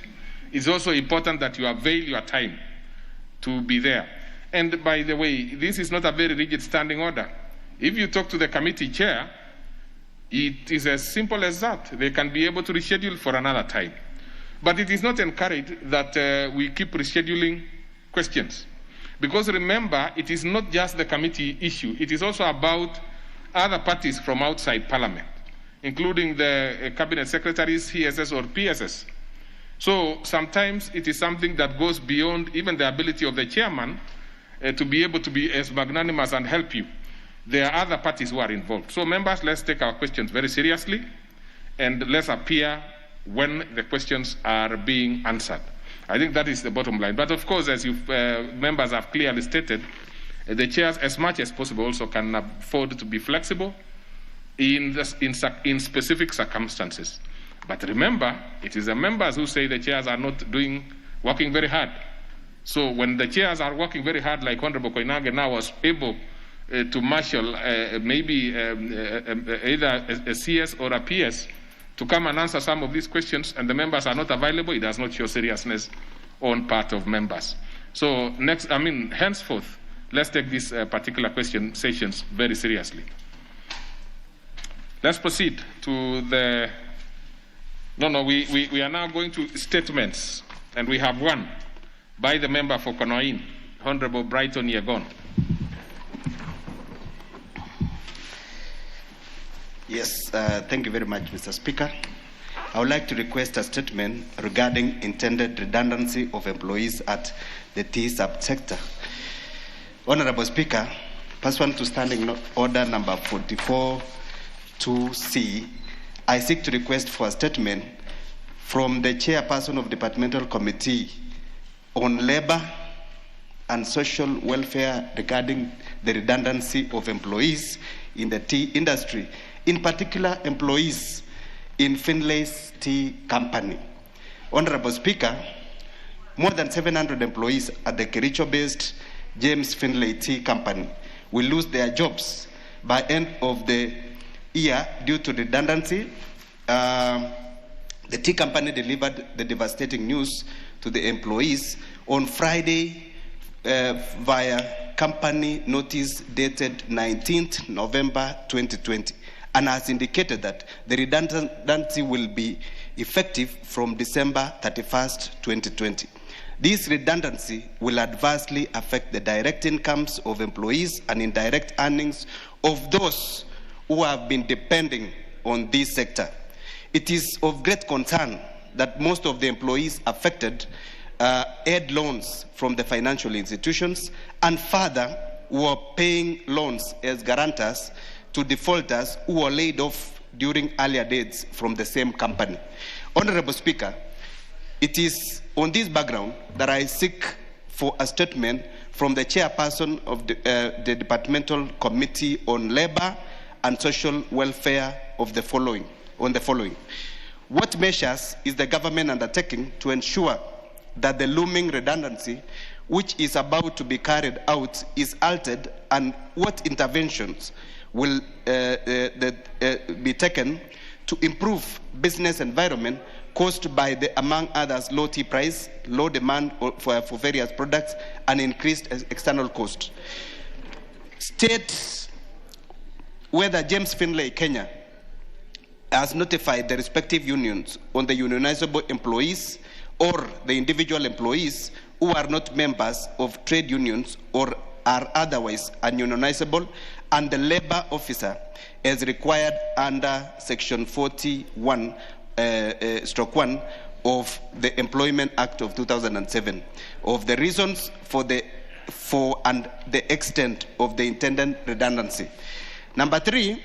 it's also important that you avail your time to be there. And by the way, this is not a very rigid standing order. If you talk to the committee chair, It is as simple as that. They can be able to reschedule for another time. But it is not encouraged that we keep rescheduling questions. Because remember, it is not just the committee issue. It is also about other parties from outside Parliament, including the cabinet secretaries, CSS or PSS. So sometimes it is something that goes beyond even the ability of the chairman to be able to be as magnanimous and help you. There are other parties who are involved. So members, let's take our questions very seriously and let's appear when the questions are being answered. I think that is the bottom line. But of course, as you members have clearly stated, the chairs, as much as possible, also can afford to be flexible in specific circumstances. But remember, it is the members who say the chairs are not working very hard. So when the chairs are working very hard, like Honorable Koinange now was able to marshal maybe either a CS or a PS to come and answer some of these questions, and the members are not available, it does not show seriousness on part of members. So henceforth, let's take these particular question sessions very seriously. Let's proceed to the... we are now going to statements, and we have one by the member for Konoin, Honorable Brighton Yegon. Yes, thank you very much, Mr. Speaker. I would like to request a statement regarding intended redundancy of employees at the tea subsector. Honorable Speaker, pursuant to Standing Order number 44-2C, I seek to request for a statement from the Chairperson of Departmental Committee on Labor and Social Welfare regarding the redundancy of employees in the tea industry, in particular employees in Finlay's Tea Company. Honorable Speaker, more than 700 employees at the Kericho-based James Finlay Tea Company will lose their jobs by end of the year due to redundancy. The tea company delivered the devastating news to the employees on Friday via company notice dated 19th November 2020, and has indicated that the redundancy will be effective from December 31st, 2020. This redundancy will adversely affect the direct incomes of employees and indirect earnings of those who have been depending on this sector. It is of great concern that most of the employees affected had loans from the financial institutions and further were paying loans as guarantors to defaulters who were laid off during earlier dates from the same company. Honorable Speaker, it is on this background that I seek for a statement from the Chairperson of the Departmental Committee on Labor and Social Welfare on the following. What measures is the government undertaking to ensure that the looming redundancy which is about to be carried out is altered, and what interventions will be taken to improve business environment caused by the, among others, low tea price, low demand for various products, and increased external cost. State whether James Finlay Kenya has notified the respective unions on the unionizable employees or the individual employees who are not members of trade unions or are otherwise ununionizable, and the labor officer as required under Section 41(1) of the Employment Act of 2007, of the reasons for and the extent of the intended redundancy. Number 3,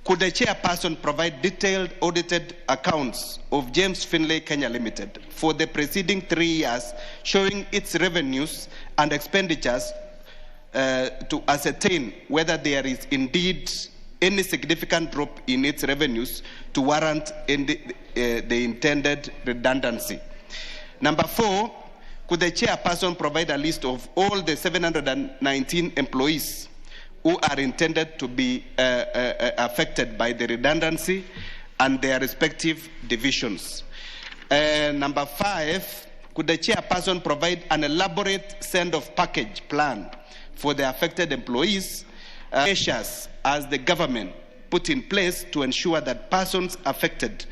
could the chairperson provide detailed audited accounts of James Finlay Kenya Limited for the preceding 3 years, showing its revenues and expenditures to ascertain whether there is indeed any significant drop in its revenues to warrant the intended redundancy? Number 4, could the chairperson provide a list of all the 719 employees who are intended to be affected by the redundancy and their respective divisions? Number 5, could the chairperson provide an elaborate send-off package plan for the affected employees, measures as the government put in place to ensure that persons affected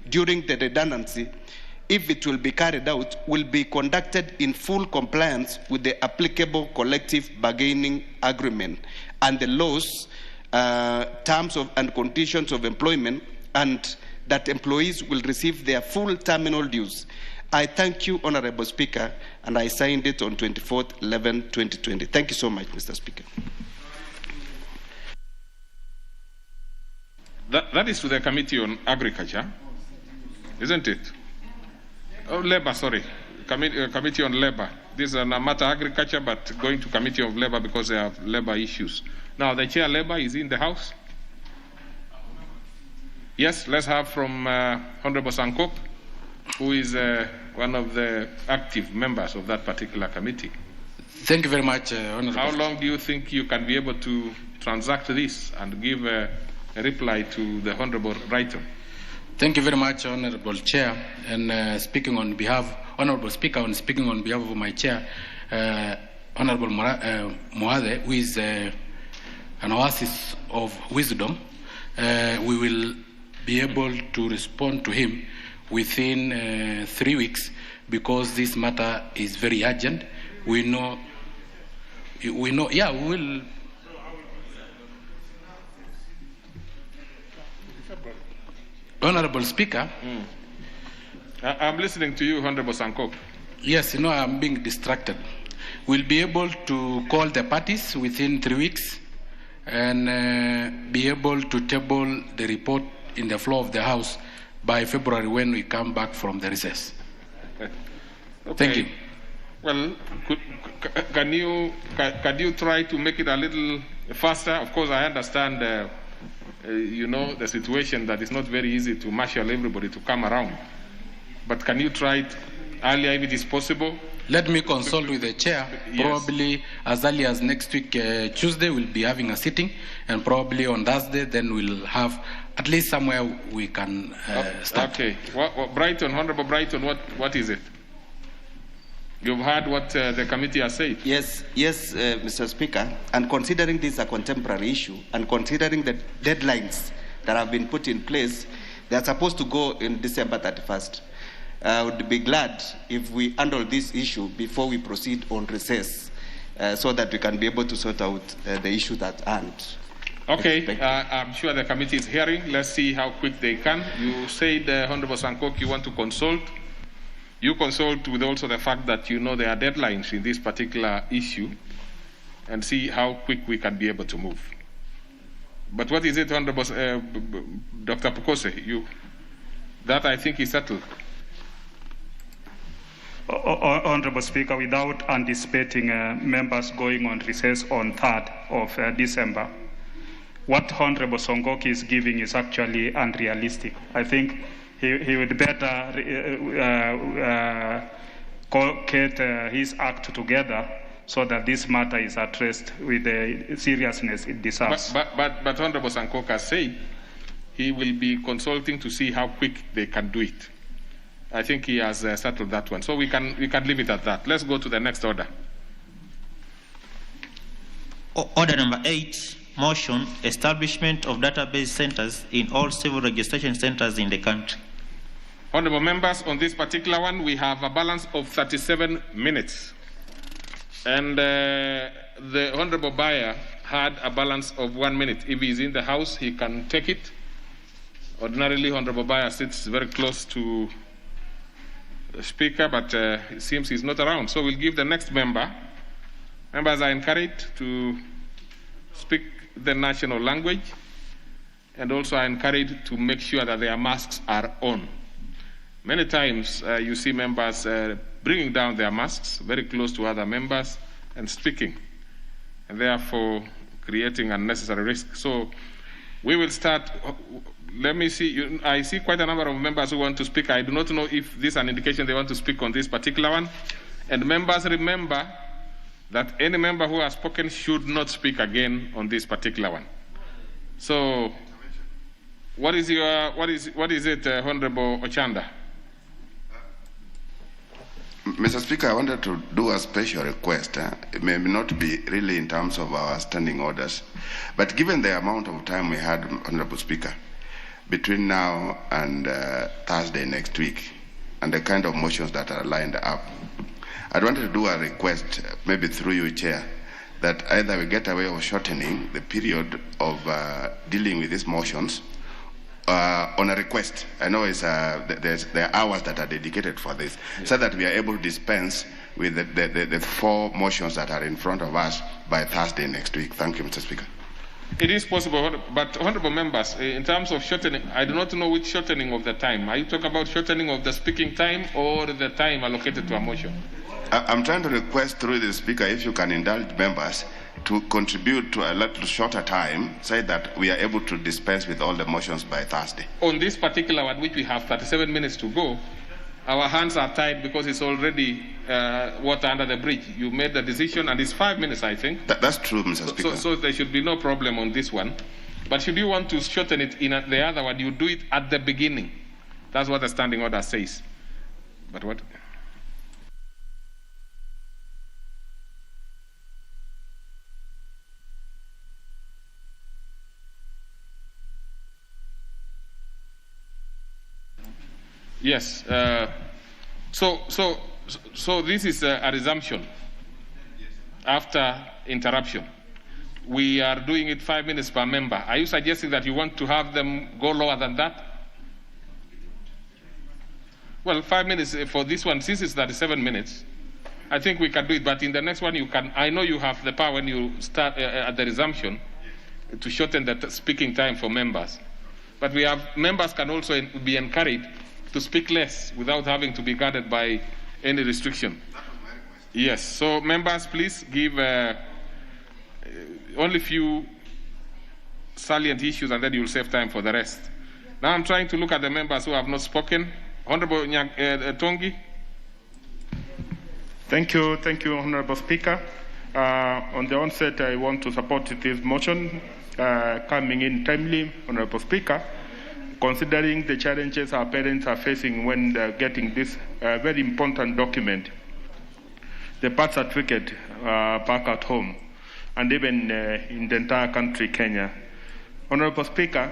during the redundancy, if it will be carried out, will be conducted in full compliance with the applicable collective bargaining agreement and the laws, terms and conditions of employment, and that employees will receive their full terminal dues. I thank you, Honorable Speaker, and I signed it on 24/11/2020. Thank you so much, Mr. Speaker. That is to the Committee on Agriculture, isn't it? Oh, Labor, sorry. Committee on Labor. This is a matter of agriculture, but going to Committee of Labor because they have labor issues. Now, the Chair Labor is in the House. Yes, let's have from Honorable Sankok, who is one of the active members of that particular committee. Thank you very much, Honorable. How long do you think you can be able to transact this and give a reply to the Honorable Writer? Thank you very much, Honorable Chair. And speaking on behalf, Honorable Speaker, and speaking on behalf of my chair, Honorable Moade, who is an oasis of wisdom, we will be able to respond to him within 3 weeks because this matter is very urgent. We know, yeah, we will. Honorable Speaker. I'm listening to you, Honorable Sankok. Yes, you know, I'm being distracted. We'll be able to call the parties within 3 weeks and be able to table the report in the floor of the House by February when we come back from the recess. Okay. Thank you. Well, can you try to make it a little faster? Of course, I understand, you know, the situation that it's not very easy to marshal everybody to come around. But can you try it earlier if it is possible? Let me consult with the chair. Yes. Probably as early as next week, Tuesday, we'll be having a sitting, and probably on Thursday, then we'll have at least somewhere we can start. Okay. Brighton, Honorable Brighton, what is it? You've heard what the committee has said. Yes, Mr. Speaker. And considering this a contemporary issue, and considering the deadlines that have been put in place, they are supposed to go in December 31st. I would be glad if we handle this issue before we proceed on recess, so that we can be able to sort out the issue at hand. Okay, I'm sure the committee is hearing. Let's see how quick they can. You said, Honorable Sankok, you want to consult. You consult with also the fact that you know there are deadlines in this particular issue and see how quick we can be able to move. But what is it, Honorable Dr. Pukose? That I think is settled. Honorable Speaker, without anticipating members going on recess on 3rd of December, what Honorable Songok is giving is actually unrealistic. I think he would better get his act together so that this matter is addressed with the seriousness it deserves. But Honorable Sankok has said he will be consulting to see how quick they can do it. I think he has settled that one. So we can leave it at that. Let's go to the next order. Order number 8, motion, establishment of database centers in all civil registration centers in the country. Honorable members, on this particular one, we have a balance of 37 minutes. And the Honorable Buyer had a balance of 1 minute. If he's in the House, he can take it. Ordinarily, Honorable Buyer sits very close to the Speaker, but it seems he's not around. So we'll give the next member. Members are encouraged to speak the national language and also are encouraged to make sure that their masks are on. Many times you see members bringing down their masks very close to other members and speaking, and therefore creating unnecessary risk. So we will start. Let me see. I see quite a number of members who want to speak. I do not know if this is an indication they want to speak on this particular one. And members, remember that any member who has spoken should not speak again on this particular one. So, what is it, Honorable Ochanda? Mr. Speaker, I wanted to do a special request. It may not be really in terms of our standing orders, but given the amount of time we had, Honorable Speaker, between now and Thursday next week, and the kind of motions that are lined up, I'd wanted to do a request, maybe through you, Chair, that either we get a way of shortening the period of dealing with these motions on a request. I know there are hours that are dedicated for this, so that we are able to dispense with the 4 motions that are in front of us by Thursday next week. Thank you, Mr. Speaker. It is possible, but honorable members, in terms of shortening, I do not know which shortening of the time. Are you talking about shortening of the speaking time or the time allocated to a motion? I'm trying to request through the Speaker if you can indulge members to contribute to a little shorter time, so that we are able to dispense with all the motions by Thursday. On this particular one, which we have 37 minutes to go, our hands are tied because it's already water under the bridge. You made the decision, and it's 5 minutes, I think. That's true, Mr. Speaker. So there should be no problem on this one. But should you want to shorten it in the other one, you do it at the beginning. That's what the standing order says. But what? Yes. So this is a resumption after interruption. We are doing it 5 minutes per member. Are you suggesting that you want to have them go lower than that? Well, 5 minutes for this one, since it's 37 minutes, I think we can do it. But in the next one, you can. I know you have the power when you start at the resumption to shorten the speaking time for members. But members can also be encouraged to speak less without having to be guarded by any restriction. Yes, so members, please give only few salient issues, and then you'll save time for the rest. Now I'm trying to look at the members who have not spoken. Honorable Tongi. Thank you, Honorable Speaker. On the onset, I want to support this motion coming in timely, Honorable Speaker, considering the challenges our parents are facing when they're getting this very important document, the birth certificate, back at home, and even in the entire country, Kenya. Honorable Speaker,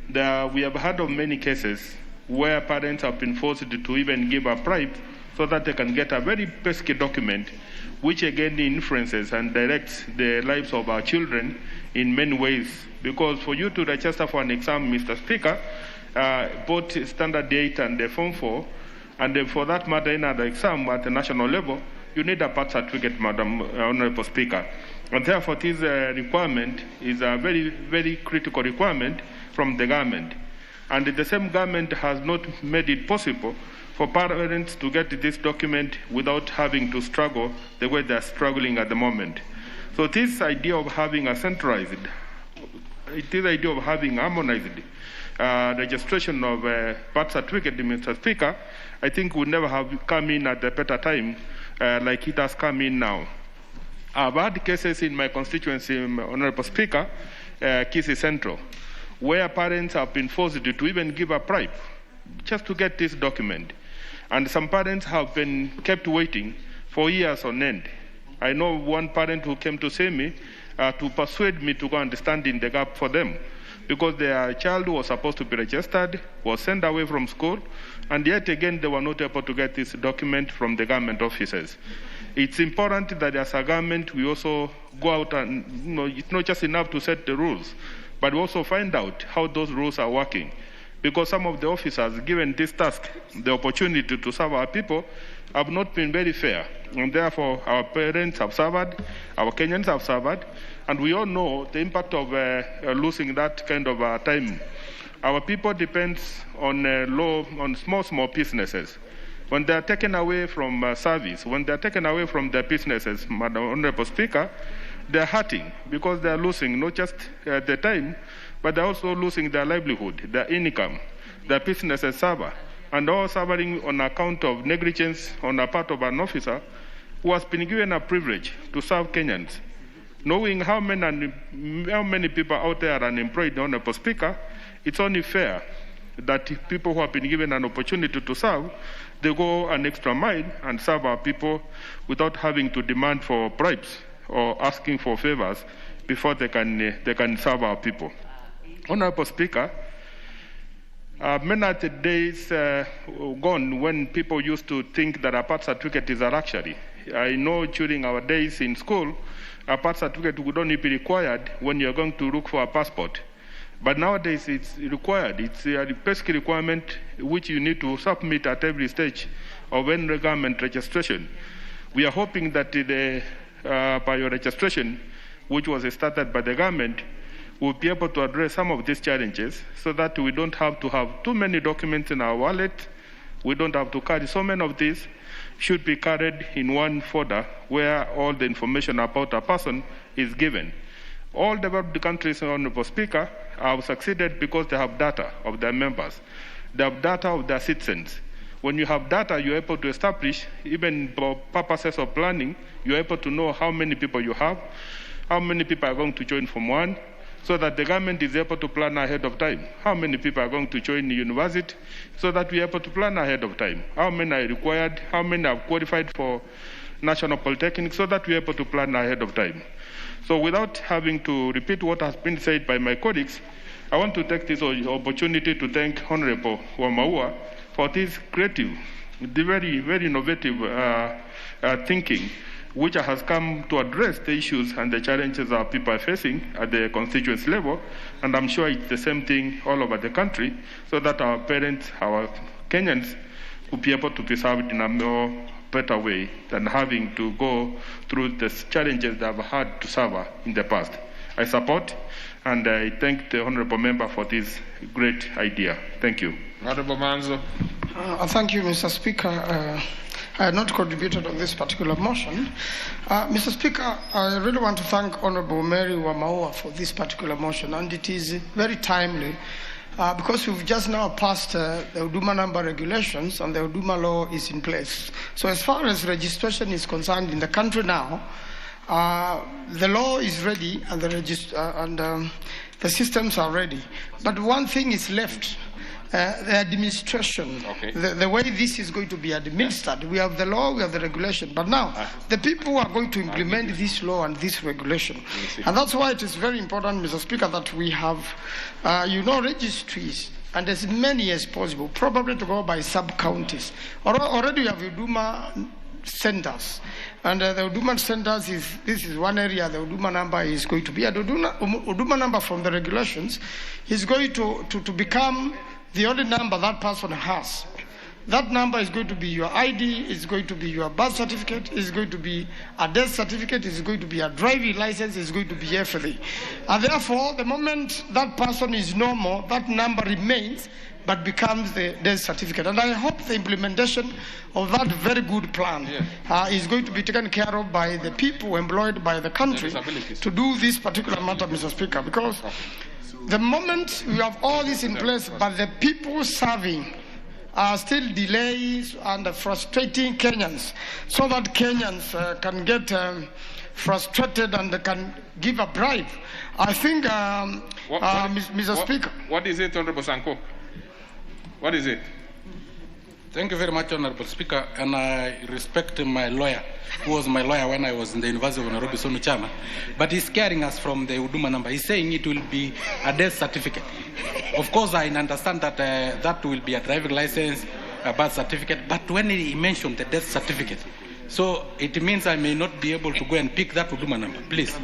we have heard of many cases where parents have been forced to even give a bribe so that they can get a very basic document, which again influences and directs the lives of our children in many ways. Because for you to register for an exam, Mr. Speaker, both Standard 8 and the Form 4, and for that matter, another exam at the national level, you need a birth certificate, Madam Honorable Speaker. And therefore, this requirement is a very, very critical requirement from the government. And the same government has not made it possible for parents to get this document without having to struggle the way they're struggling at the moment. So this idea of having a centralized, this idea of having harmonized registration of birth certificate, Mr. Speaker, I think would never have come in at a better time like it has come in now. I've had cases in my constituency, Honorable Speaker, Kisii Central, where parents have been forced to even give a bribe just to get this document. And some parents have been kept waiting for years on end. I know one parent who came to see me to persuade me to go and stand in the gap for them, because their child was supposed to be registered, was sent away from school, and yet again they were not able to get this document from the government offices. It's important that as a government we also go out and, it's not just enough to set the rules, but we also find out how those rules are working. Because some of the officers given this task, the opportunity to serve our people, have not been very fair. And therefore, our parents have suffered, our Kenyans have suffered, and we all know the impact of losing that kind of time. Our people depend on small businesses. When they are taken away from service, when they are taken away from their businesses, Madam Honorable Speaker, they are hurting because they are losing not just the time, but they're also losing their livelihood, their income, their businesses suffer, and all suffering on account of negligence on the part of an officer who has been given a privilege to serve Kenyans. Knowing how many people out there are unemployed, Honorable Speaker, it's only fair that people who have been given an opportunity to serve, they go an extra mile and serve our people without having to demand for bribes or asking for favors before they can serve our people. Honorable Speaker, many are the days gone when people used to think that a birth certificate is a luxury. I know during our days in school, a birth certificate would only be required when you're going to look for a passport. But nowadays it's required. It's a basic requirement which you need to submit at every stage of any government registration. We are hoping that by your registration, which was started by the government, we'll be able to address some of these challenges so that we don't have to have too many documents in our wallet. We don't have to carry so many of these. Should be carried in one folder where all the information about a person is given. All developed countries, Honorable Speaker, have succeeded because they have data of their members. They have data of their citizens. When you have data, you're able to establish, even for purposes of planning, you're able to know how many people you have, how many people are going to join from one, so that the government is able to plan ahead of time. How many people are going to join the university, so that we are able to plan ahead of time. How many are required, how many are qualified for national polytechnic, so that we are able to plan ahead of time. So without having to repeat what has been said by my colleagues, I want to take this opportunity to thank Honorable Wamaua for this creative, very, very innovative thinking, which has come to address the issues and the challenges our people are facing at the constituency level. And I'm sure it's the same thing all over the country, so that our parents, our Kenyans, will be able to be served in a more better way than having to go through the challenges that have had to serve in the past. I support and I thank the Honourable Member for this great idea. Thank you. Honourable Manzo. Thank you, Mr. Speaker. I had not contributed on this particular motion. Mr. Speaker, I really want to thank Honourable Mary Wamaua for this particular motion, and it is very timely because we've just now passed the Huduma number regulations and the Huduma law is in place. So as far as registration is concerned in the country now, the law is ready and the systems are ready. But one thing is left. The administration, okay. The way this is going to be administered. We have the law, we have the regulation, but now the people are going to implement this law and this regulation. And that's why it is very important, Mr. Speaker, that we have, registries, and as many as possible, probably to go by sub-counties. Already we have Huduma centers. And the Huduma centers this is one area the Huduma number is going to be. And Huduma number from the regulations is going to become the only number that person has. That number is going to be your ID, is going to be your birth certificate, is going to be a death certificate, is going to be a driving license, is going to be everything. And therefore, the moment that person is no more, that number remains, but becomes the death certificate. And I hope the implementation of that very good plan is going to be taken care of by the people employed by the country to do this particular matter, Mr. Speaker, because the moment we have all this in place, but the people serving are still delays and frustrating Kenyans, so that Kenyans can get frustrated and can give a bribe. I think, Mr. Speaker. What is it, Honorable Sanko? What is it? Thank you very much, Honorable Speaker, and I respect my lawyer, who was my lawyer when I was in the University of Nairobi, Sonu Chama, but he's scaring us from the Huduma number. He's saying it will be a death certificate. Of course, I understand that that will be a driving license, a birth certificate, but when he mentioned the death certificate, so it means I may not be able to go and pick that Huduma number, please.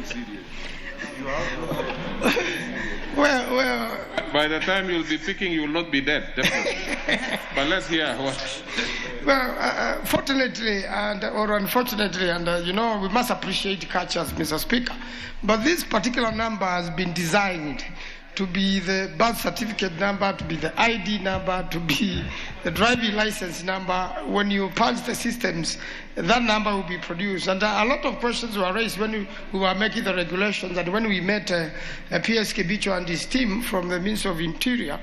Well, by the time you'll be picking, you will not be dead, definitely. But let's hear what. Well, fortunately or unfortunately, and we must appreciate catchers, Mr. Speaker, but this particular number has been designed to be the birth certificate number, to be the ID number, to be the driving license number. When you punch the systems, that number will be produced. And a lot of questions were raised when we were making the regulations, and when we met PS Kebicho and his team from the Ministry of Interior.